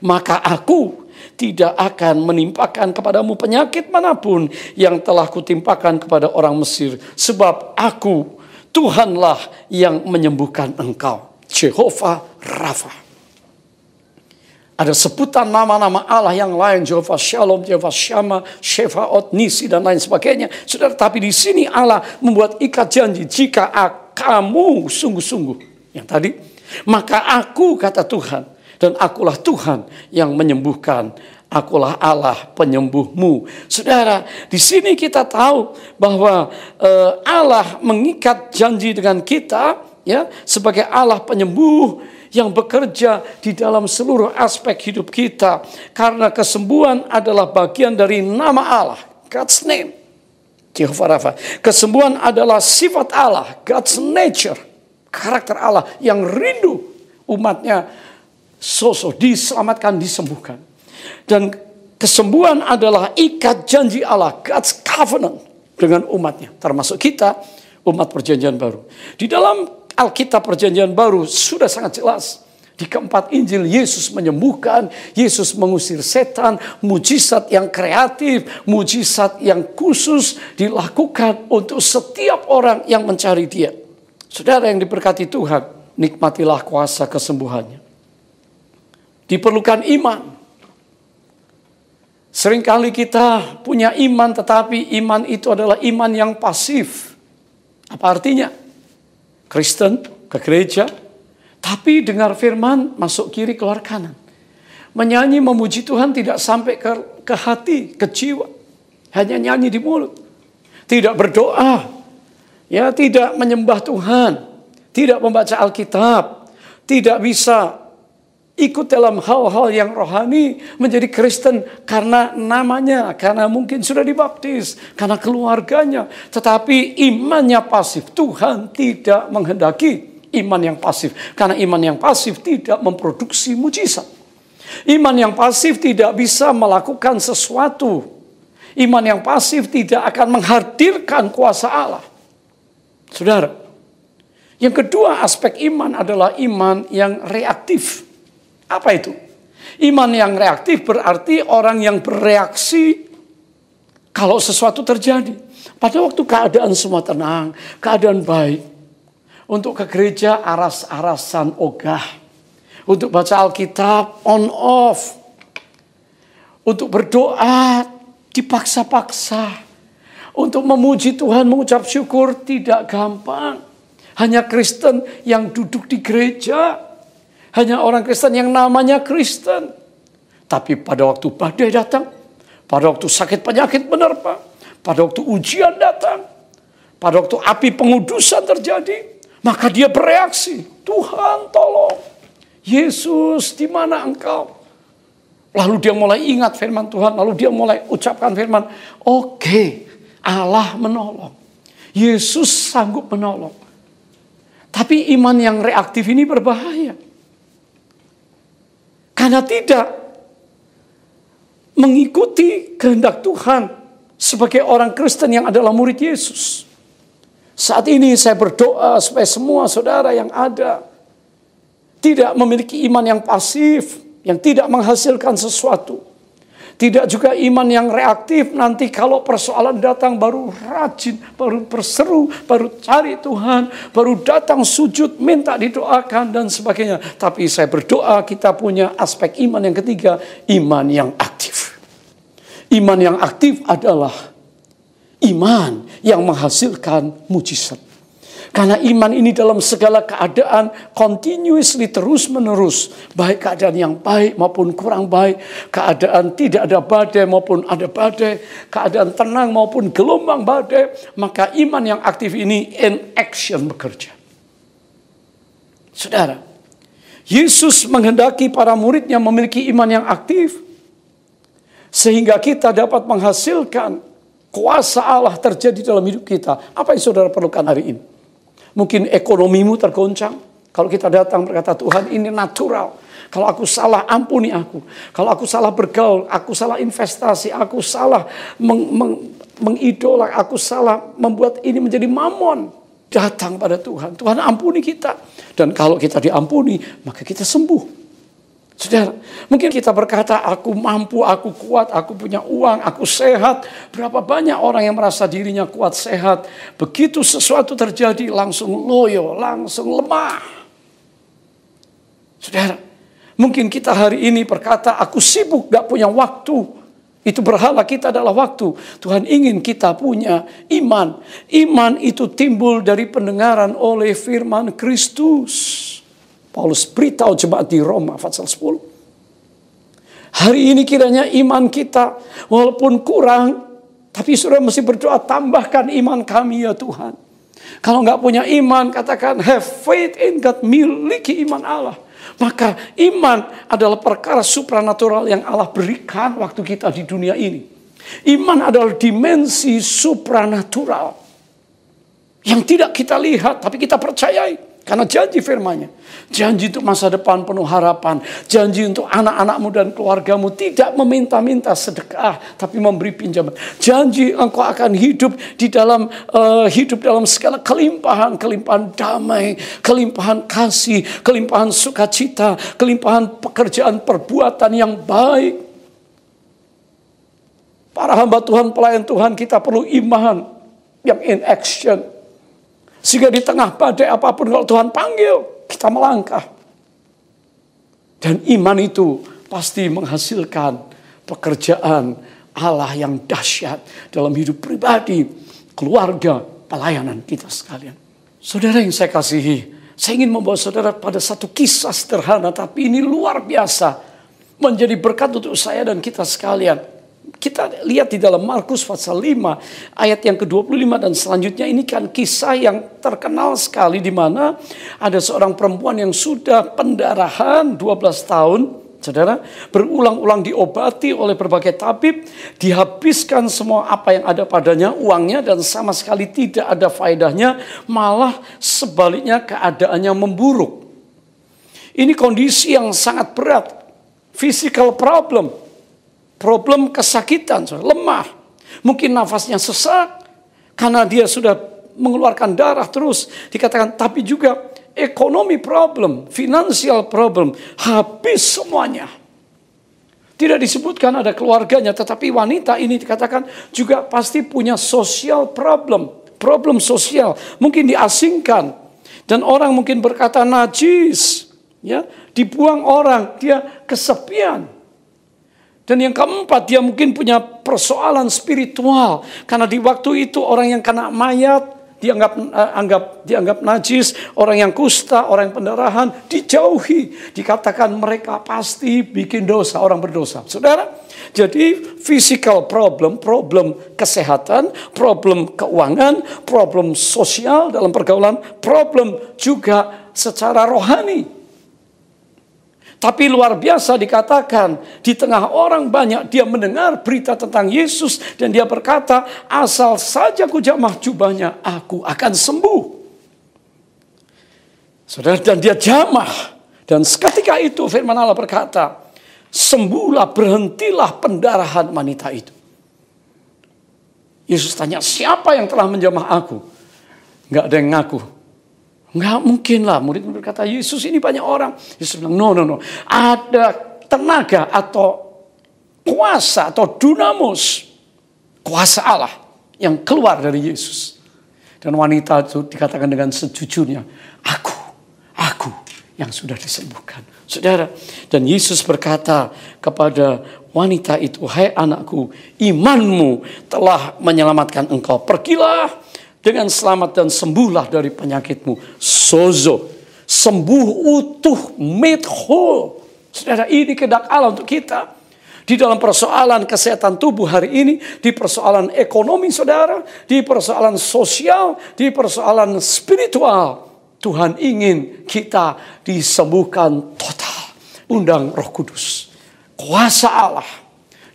maka aku tidak akan menimpakan kepadamu penyakit manapun yang telah kutimpakan kepada orang Mesir. Sebab aku, Tuhanlah yang menyembuhkan engkau. Jehovah Rafa. Ada sebutan nama-nama Allah yang lain. Jehovah Shalom, Jehovah Shammah, Shefaot, Nisi, dan lain sebagainya. Saudara, tapi di sini Allah membuat ikat janji. Jika kamu sungguh-sungguh. Yang tadi. Maka aku, kata Tuhan. Dan akulah Tuhan yang menyembuhkan. Akulah Allah penyembuhmu. Saudara, di sini kita tahu bahwa Allah mengikat janji dengan kita, ya, sebagai Allah penyembuh yang bekerja di dalam seluruh aspek hidup kita. Karena kesembuhan adalah bagian dari nama Allah, God's name, Jehovah Rafa. Kesembuhan adalah sifat Allah, God's nature, karakter Allah yang rindu umatnya diselamatkan, disembuhkan. Dan kesembuhan adalah ikat janji Allah, God's covenant dengan umatnya. Termasuk kita, umat perjanjian baru. Di dalam Alkitab perjanjian baru sudah sangat jelas. Di keempat Injil, Yesus menyembuhkan, Yesus mengusir setan, mujizat yang kreatif, mujizat yang khusus dilakukan untuk setiap orang yang mencari Dia. Saudara yang diberkati Tuhan, nikmatilah kuasa kesembuhannya. Diperlukan iman. Seringkali kita punya iman, tetapi iman itu adalah iman yang pasif. Apa artinya? Kristen ke gereja, tapi dengar firman masuk kiri keluar kanan. Menyanyi memuji Tuhan tidak sampai ke hati, ke jiwa. Hanya nyanyi di mulut. Tidak berdoa. Ya, tidak menyembah Tuhan. Tidak membaca Alkitab. Tidak bisa ikut dalam hal-hal yang rohani, menjadi Kristen karena namanya, karena mungkin sudah dibaptis, karena keluarganya. Tetapi imannya pasif. Tuhan tidak menghendaki iman yang pasif. Karena iman yang pasif tidak memproduksi mujizat. Iman yang pasif tidak bisa melakukan sesuatu. Iman yang pasif tidak akan menghadirkan kuasa Allah. Saudara, yang kedua aspek iman adalah iman yang reaktif. Apa itu? Iman yang reaktif berarti orang yang bereaksi Kalau sesuatu terjadi, pada waktu keadaan semua tenang, keadaan baik, untuk ke gereja aras-arasan ogah. Untuk baca Alkitab on off. Untuk berdoa dipaksa-paksa. Untuk memuji Tuhan, mengucap syukur tidak gampang. Hanya Kristen yang duduk di gereja. Hanya orang Kristen yang namanya Kristen. Tapi pada waktu badai datang, pada waktu sakit penyakit menerpa, pada waktu ujian datang, pada waktu api pengudusan terjadi, maka dia bereaksi, Tuhan tolong, Yesus di mana engkau? Lalu dia mulai ingat firman Tuhan, lalu dia mulai ucapkan firman, oke, Allah menolong, Yesus sanggup menolong. Tapi iman yang reaktif ini berbahaya. Karena tidak mengikuti kehendak Tuhan sebagai orang Kristen yang adalah murid Yesus. Saat ini saya berdoa supaya semua saudara yang ada tidak memiliki iman yang pasif, yang tidak menghasilkan sesuatu. Tidak juga iman yang reaktif, nanti kalau persoalan datang baru rajin, baru berseru, baru cari Tuhan, baru datang sujud, minta didoakan dan sebagainya. Tapi saya berdoa kita punya aspek iman yang ketiga, iman yang aktif. Iman yang aktif adalah iman yang menghasilkan mujizat. Karena iman ini dalam segala keadaan continuously terus menerus. Baik keadaan yang baik maupun kurang baik. Keadaan tidak ada badai maupun ada badai. Keadaan tenang maupun gelombang badai. Maka iman yang aktif ini in action bekerja. Saudara, Yesus menghendaki para muridnya memiliki iman yang aktif. Sehingga kita dapat menghasilkan kuasa Allah terjadi dalam hidup kita. Apa yang saudara perlukan hari ini? Mungkin ekonomimu tergoncang. Kalau kita datang berkata, Tuhan ini natural. Kalau aku salah, ampuni aku. Kalau aku salah bergaul, aku salah investasi, aku salah mengidola, aku salah membuat ini menjadi mamon. Datang pada Tuhan. Tuhan ampuni kita. Dan kalau kita diampuni, maka kita sembuh. Saudara, mungkin kita berkata, aku mampu, aku kuat, aku punya uang, aku sehat. Berapa banyak orang yang merasa dirinya kuat, sehat. Begitu sesuatu terjadi, langsung loyo, langsung lemah. Saudara, mungkin kita hari ini berkata, aku sibuk, gak punya waktu. Itu berhala kita adalah waktu. Tuhan ingin kita punya iman. Iman itu timbul dari pendengaran oleh firman Kristus. Paulus beritahu jemaat di Roma pasal 10. Hari ini kiranya iman kita walaupun kurang, tapi saudara mesti berdoa, tambahkan iman kami ya Tuhan. Kalau nggak punya iman, katakan have faith in God, miliki iman Allah. Maka iman adalah perkara supranatural yang Allah berikan waktu kita di dunia ini. Iman adalah dimensi supranatural yang tidak kita lihat, tapi kita percayai. Karena janji firman-Nya, janji untuk masa depan penuh harapan, janji untuk anak-anakmu dan keluargamu tidak meminta-minta sedekah, tapi memberi pinjaman. Janji engkau akan hidup dalam segala kelimpahan, kelimpahan damai, kelimpahan kasih, kelimpahan sukacita, kelimpahan pekerjaan perbuatan yang baik. Para hamba Tuhan, pelayan Tuhan, kita perlu iman yang in action. Sehingga di tengah badai apapun kalau Tuhan panggil, kita melangkah. Dan iman itu pasti menghasilkan pekerjaan Allah yang dahsyat dalam hidup pribadi, keluarga, pelayanan kita sekalian. Saudara yang saya kasihi, saya ingin membawa saudara pada satu kisah sederhana, tapi ini luar biasa. Menjadi berkat untuk saya dan kita sekalian. Kita lihat di dalam Markus pasal 5 ayat yang ke-25 dan selanjutnya, ini kan kisah yang terkenal sekali di mana ada seorang perempuan yang sudah pendarahan 12 tahun, saudara, berulang-ulang diobati oleh berbagai tabib, dihabiskan semua apa yang ada padanya, uangnya, dan sama sekali tidak ada faedahnya, malah sebaliknya keadaannya memburuk. Ini kondisi yang sangat berat, physical problem. Problem kesakitan, lemah. Mungkin nafasnya sesak karena dia sudah mengeluarkan darah terus. Dikatakan, tapi juga ekonomi problem, financial problem. Habis semuanya. Tidak disebutkan ada keluarganya, tetapi wanita ini dikatakan juga pasti punya social problem. Problem sosial, mungkin diasingkan. Dan orang mungkin berkata najis, ya, dibuang orang, dia kesepian. Dan yang keempat, dia mungkin punya persoalan spiritual. Karena di waktu itu orang yang kena mayat dianggap najis, orang yang kusta, orang yang pendarahan dijauhi. Dikatakan mereka pasti bikin dosa, orang berdosa. Saudara, jadi physical problem, problem kesehatan, problem keuangan, problem sosial dalam pergaulan, problem juga secara rohani. Tapi luar biasa dikatakan, di tengah orang banyak dia mendengar berita tentang Yesus dan dia berkata, asal saja ku jamah jubahnya, aku akan sembuh. Saudara, dan dia jamah. Dan seketika itu firman Allah berkata, sembuhlah, berhentilah pendarahan wanita itu. Yesus tanya, siapa yang telah menjamah aku? Enggak ada yang ngaku. Enggak mungkin lah, murid berkata, Yesus ini banyak orang. Yesus bilang, no. Ada tenaga atau kuasa atau dunamos, kuasa Allah yang keluar dari Yesus. Dan wanita itu dikatakan dengan sejujurnya, aku yang sudah disembuhkan. Saudara, dan Yesus berkata kepada wanita itu, hai anakku, imanmu telah menyelamatkan engkau. Pergilah dengan selamat dan sembuhlah dari penyakitmu. Sozo, sembuh utuh, made whole. Saudara, ini kehendak Allah untuk kita. Di dalam persoalan kesehatan tubuh hari ini, di persoalan ekonomi saudara, di persoalan sosial, di persoalan spiritual, Tuhan ingin kita disembuhkan total. Undang Roh Kudus, kuasa Allah.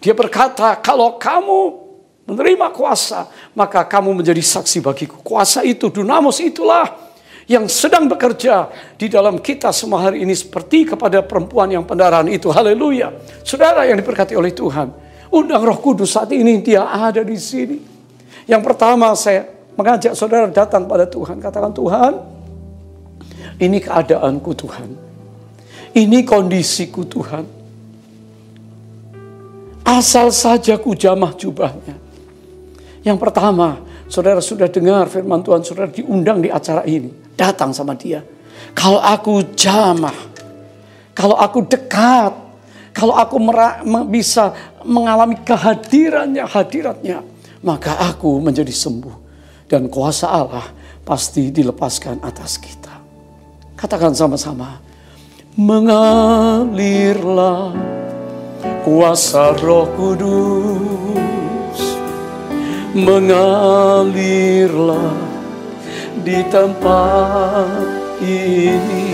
Dia berkata, kalau kamu menerima kuasa, maka kamu menjadi saksi bagiku. Kuasa itu, dunamos itulah yang sedang bekerja di dalam kita semua hari ini, seperti kepada perempuan yang pendarahan itu. Haleluya. Saudara yang diberkati oleh Tuhan, undang Roh Kudus saat ini, dia ada di sini. Yang pertama, saya mengajak saudara datang pada Tuhan. Katakan, Tuhan, ini keadaanku Tuhan. Ini kondisiku Tuhan. Asal saja ku jamah jubahnya. Yang pertama, saudara sudah dengar firman Tuhan, saudara diundang di acara ini. Datang sama dia. Kalau aku jamah, kalau aku dekat, kalau aku bisa mengalami hadiratnya, maka aku menjadi sembuh. Dan kuasa Allah pasti dilepaskan atas kita. Katakan sama-sama, mengalirlah kuasa Roh Kudus. Mengalirlah di tempat ini,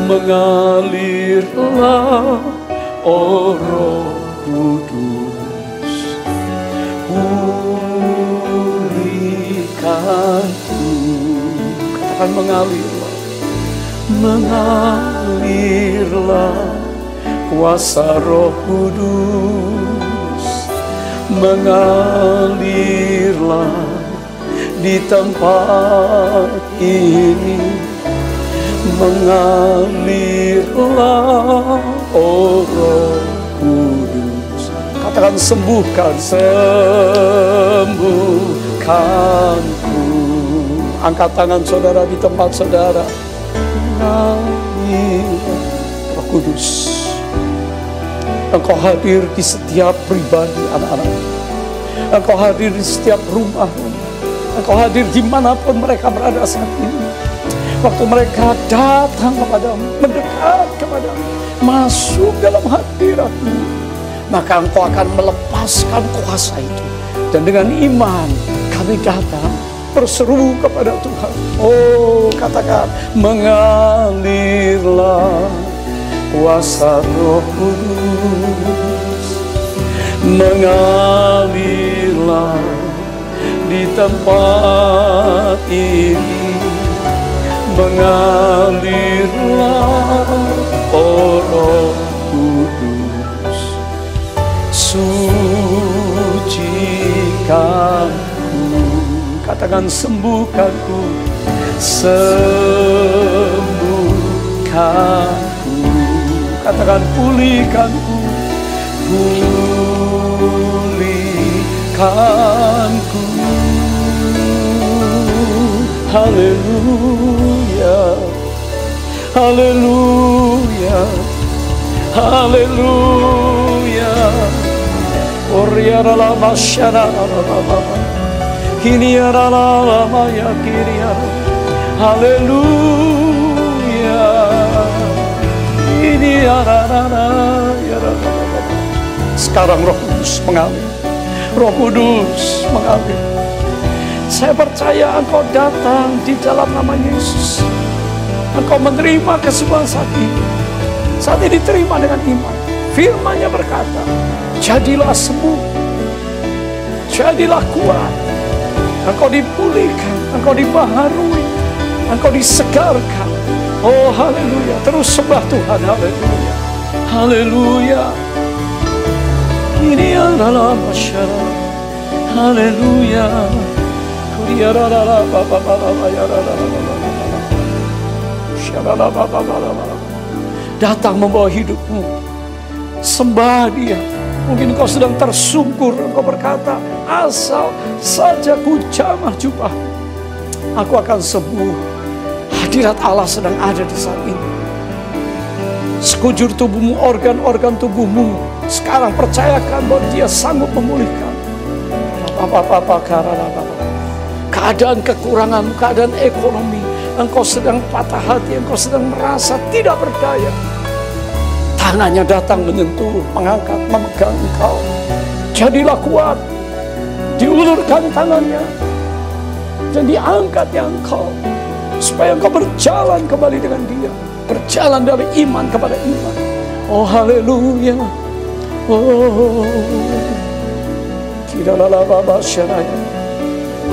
mengalirlah, oh Roh Kudus, pulihkanku. Katakan mengalirlah kuasa Roh Kudus. Mengalirlah di tempat ini, mengalirlah, oh Roh Kudus. Katakan, sembuhkanku. Angkat tangan saudara di tempat saudara. Mengalirlah, Roh Kudus. Engkau hadir di setiap pribadi anak-anak. Engkau hadir di setiap rumah. Engkau hadir dimanapun mereka berada saat ini. Waktu mereka datang kepadamu, mendekat kepadamu, masuk dalam hadirat-Mu, maka Engkau akan melepaskan kuasa itu. Dan dengan iman kami datang berseru kepada Tuhan. Oh, katakan, mengalirlah kuasa Roh Kudus, mengalirlah di tempat ini, mengalirlah, oh Roh Kudus, sucikanku. Katakan, sembuhkanku, sembuhkanku. Katakan, pulihkanku, pulihkanku. Haleluya, haleluya, haleluya. Oriara la masyara la kini ara la maya kiri ara. Haleluya. Ini ara ya. Sekarang Roh Kudus mengalir. Roh Kudus mengalir. Saya percaya Engkau datang di dalam nama Yesus. Engkau menerima kesembuhan saat ini. Saat ini diterima dengan iman. Firman-Nya berkata, jadilah sembuh, jadilah kuat. Engkau dipulihkan, engkau dibaharui, engkau disegarkan. Oh haleluya, terus sembah Tuhan, haleluya, haleluya. Ini adalah masyarakat, haleluya. Datang membawa hidupmu, sembah Dia. Mungkin kau sedang tersungkur, engkau berkata, asal saja ku jamah jubahmu, aku akan sembuh. Hadirat Allah sedang ada di saat ini. Sekujur tubuhmu, organ-organ tubuhmu, sekarang percayakan bahwa Dia sanggup memulihkan. Keadaan kekurangan, keadaan ekonomi, engkau sedang patah hati, engkau sedang merasa tidak berdaya. Tangannya datang menyentuh, mengangkat, memegang engkau. Jadilah kuat. Diulurkan tangannya. Dan diangkatnya engkau. Supaya engkau berjalan kembali dengan Dia. Berjalan dari iman kepada iman. Oh haleluya. Oh. Tidaklah baba syaraya.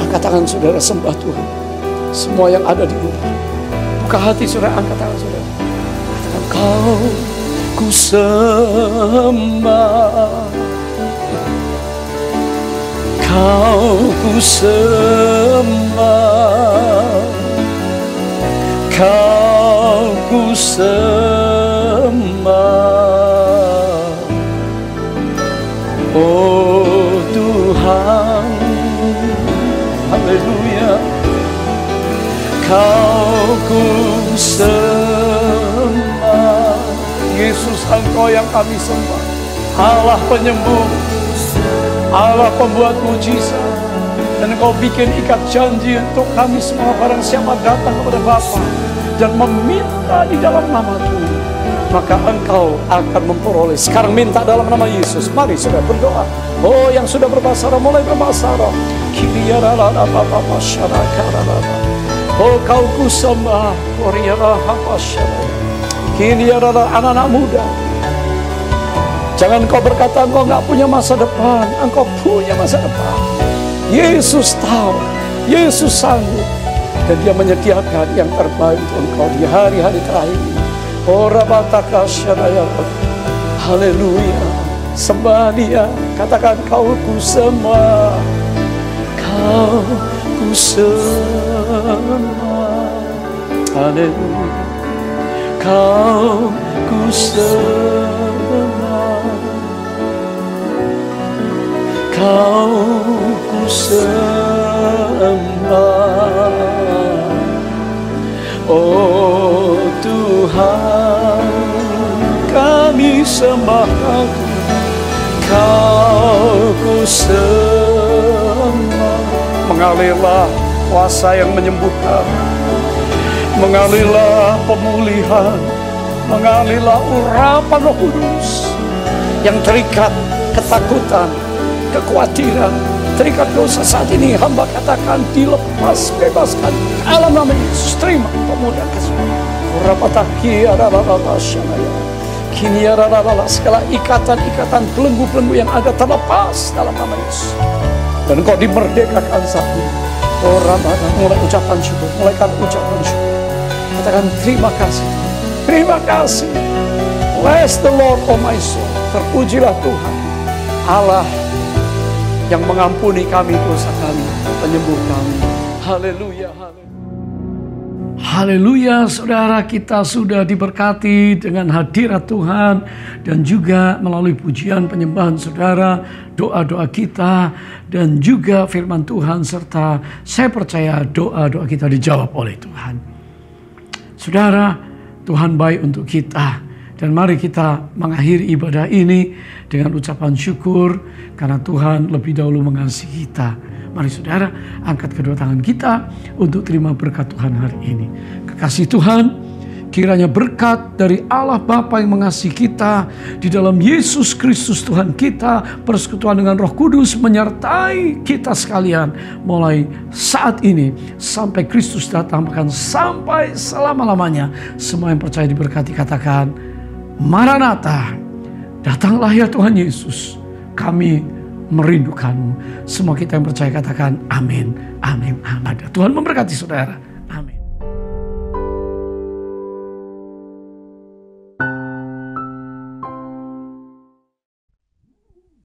Angkat tangan saudara, sembah Tuhan. Semua yang ada di rumah. Buka hati saudara, angkat tangan saudara. Engkau ku sembah, Kau ku sembah, Kau ku sembah. Oh Tuhan, haleluya. Kau ku sembah, Yesus, Engkau yang kami sembah. Allah penyembuh, Allah pembuat mujizat. Dan Engkau bikin ikat janji untuk kami semua. Barang siapa datang kepada Bapa dan meminta di dalam nama-Mu, maka Engkau akan memperoleh. Sekarang minta dalam nama Yesus. Mari saudara berdoa. Oh, yang sudah berbahasa roh, mulai berbahasa roh. Oh, Kau ku sembah. Kini adalah anak-anak muda. Jangan kau berkata engkau nggak punya masa depan. Engkau punya masa depan. Yesus tahu, Yesus sanggup, dan Dia menyediakan yang terbaik untuk engkau di hari-hari terakhir ini. Oh Rabataka Syadaya. Haleluya. Sembah Dia. Katakan, Kau ku sembah, Kau ku sembah. Haleluya. Kau ku sembah, Kau ku sembah. Oh Tuhan, kami sembah Kau ku sembah. Mengalirlah kuasa yang menyembuhkan, mengalirlah pemulihan, mengalirlah urapan Roh Kudus. Yang terikat ketakutan, kekhawatiran, terikat dosa saat ini, hamba katakan dilepas, bebaskan dalam nama Yesus. Terima pemulihan kesembuhan. Urapataki adalah syamaya. Kini adalah segala ikatan-ikatan, belenggu-belenggu yang ada terlepas dalam nama Yesus. Dan Engkau dimerdekakan saat ini. Oh Rabbana, mulai ucapan syukur, mulaikan ucapan syukur. Katakan terima kasih, terima kasih. Bless the Lord, oh my soul. Terpujilah Tuhan, Allah yang mengampuni kami dosa kami, penyembuh kami. Haleluya, haleluya. Haleluya, saudara, kita sudah diberkati dengan hadirat Tuhan dan juga melalui pujian penyembahan saudara, doa-doa kita dan juga firman Tuhan, serta saya percaya doa-doa kita dijawab oleh Tuhan. Saudara, Tuhan baik untuk kita dan mari kita mengakhiri ibadah ini dengan ucapan syukur karena Tuhan lebih dahulu mengasihi kita. Mari saudara, angkat kedua tangan kita untuk terima berkat Tuhan hari ini. Kekasih Tuhan, kiranya berkat dari Allah Bapa yang mengasihi kita, di dalam Yesus Kristus Tuhan kita, persekutuan dengan Roh Kudus menyertai kita sekalian mulai saat ini sampai Kristus datang, bahkan sampai selama-lamanya. Semua yang percaya diberkati katakan, Maranatha, datanglah ya Tuhan Yesus, kami merindukanmu. Semua kita yang percaya katakan amin, amin, amin. Tuhan memberkati saudara.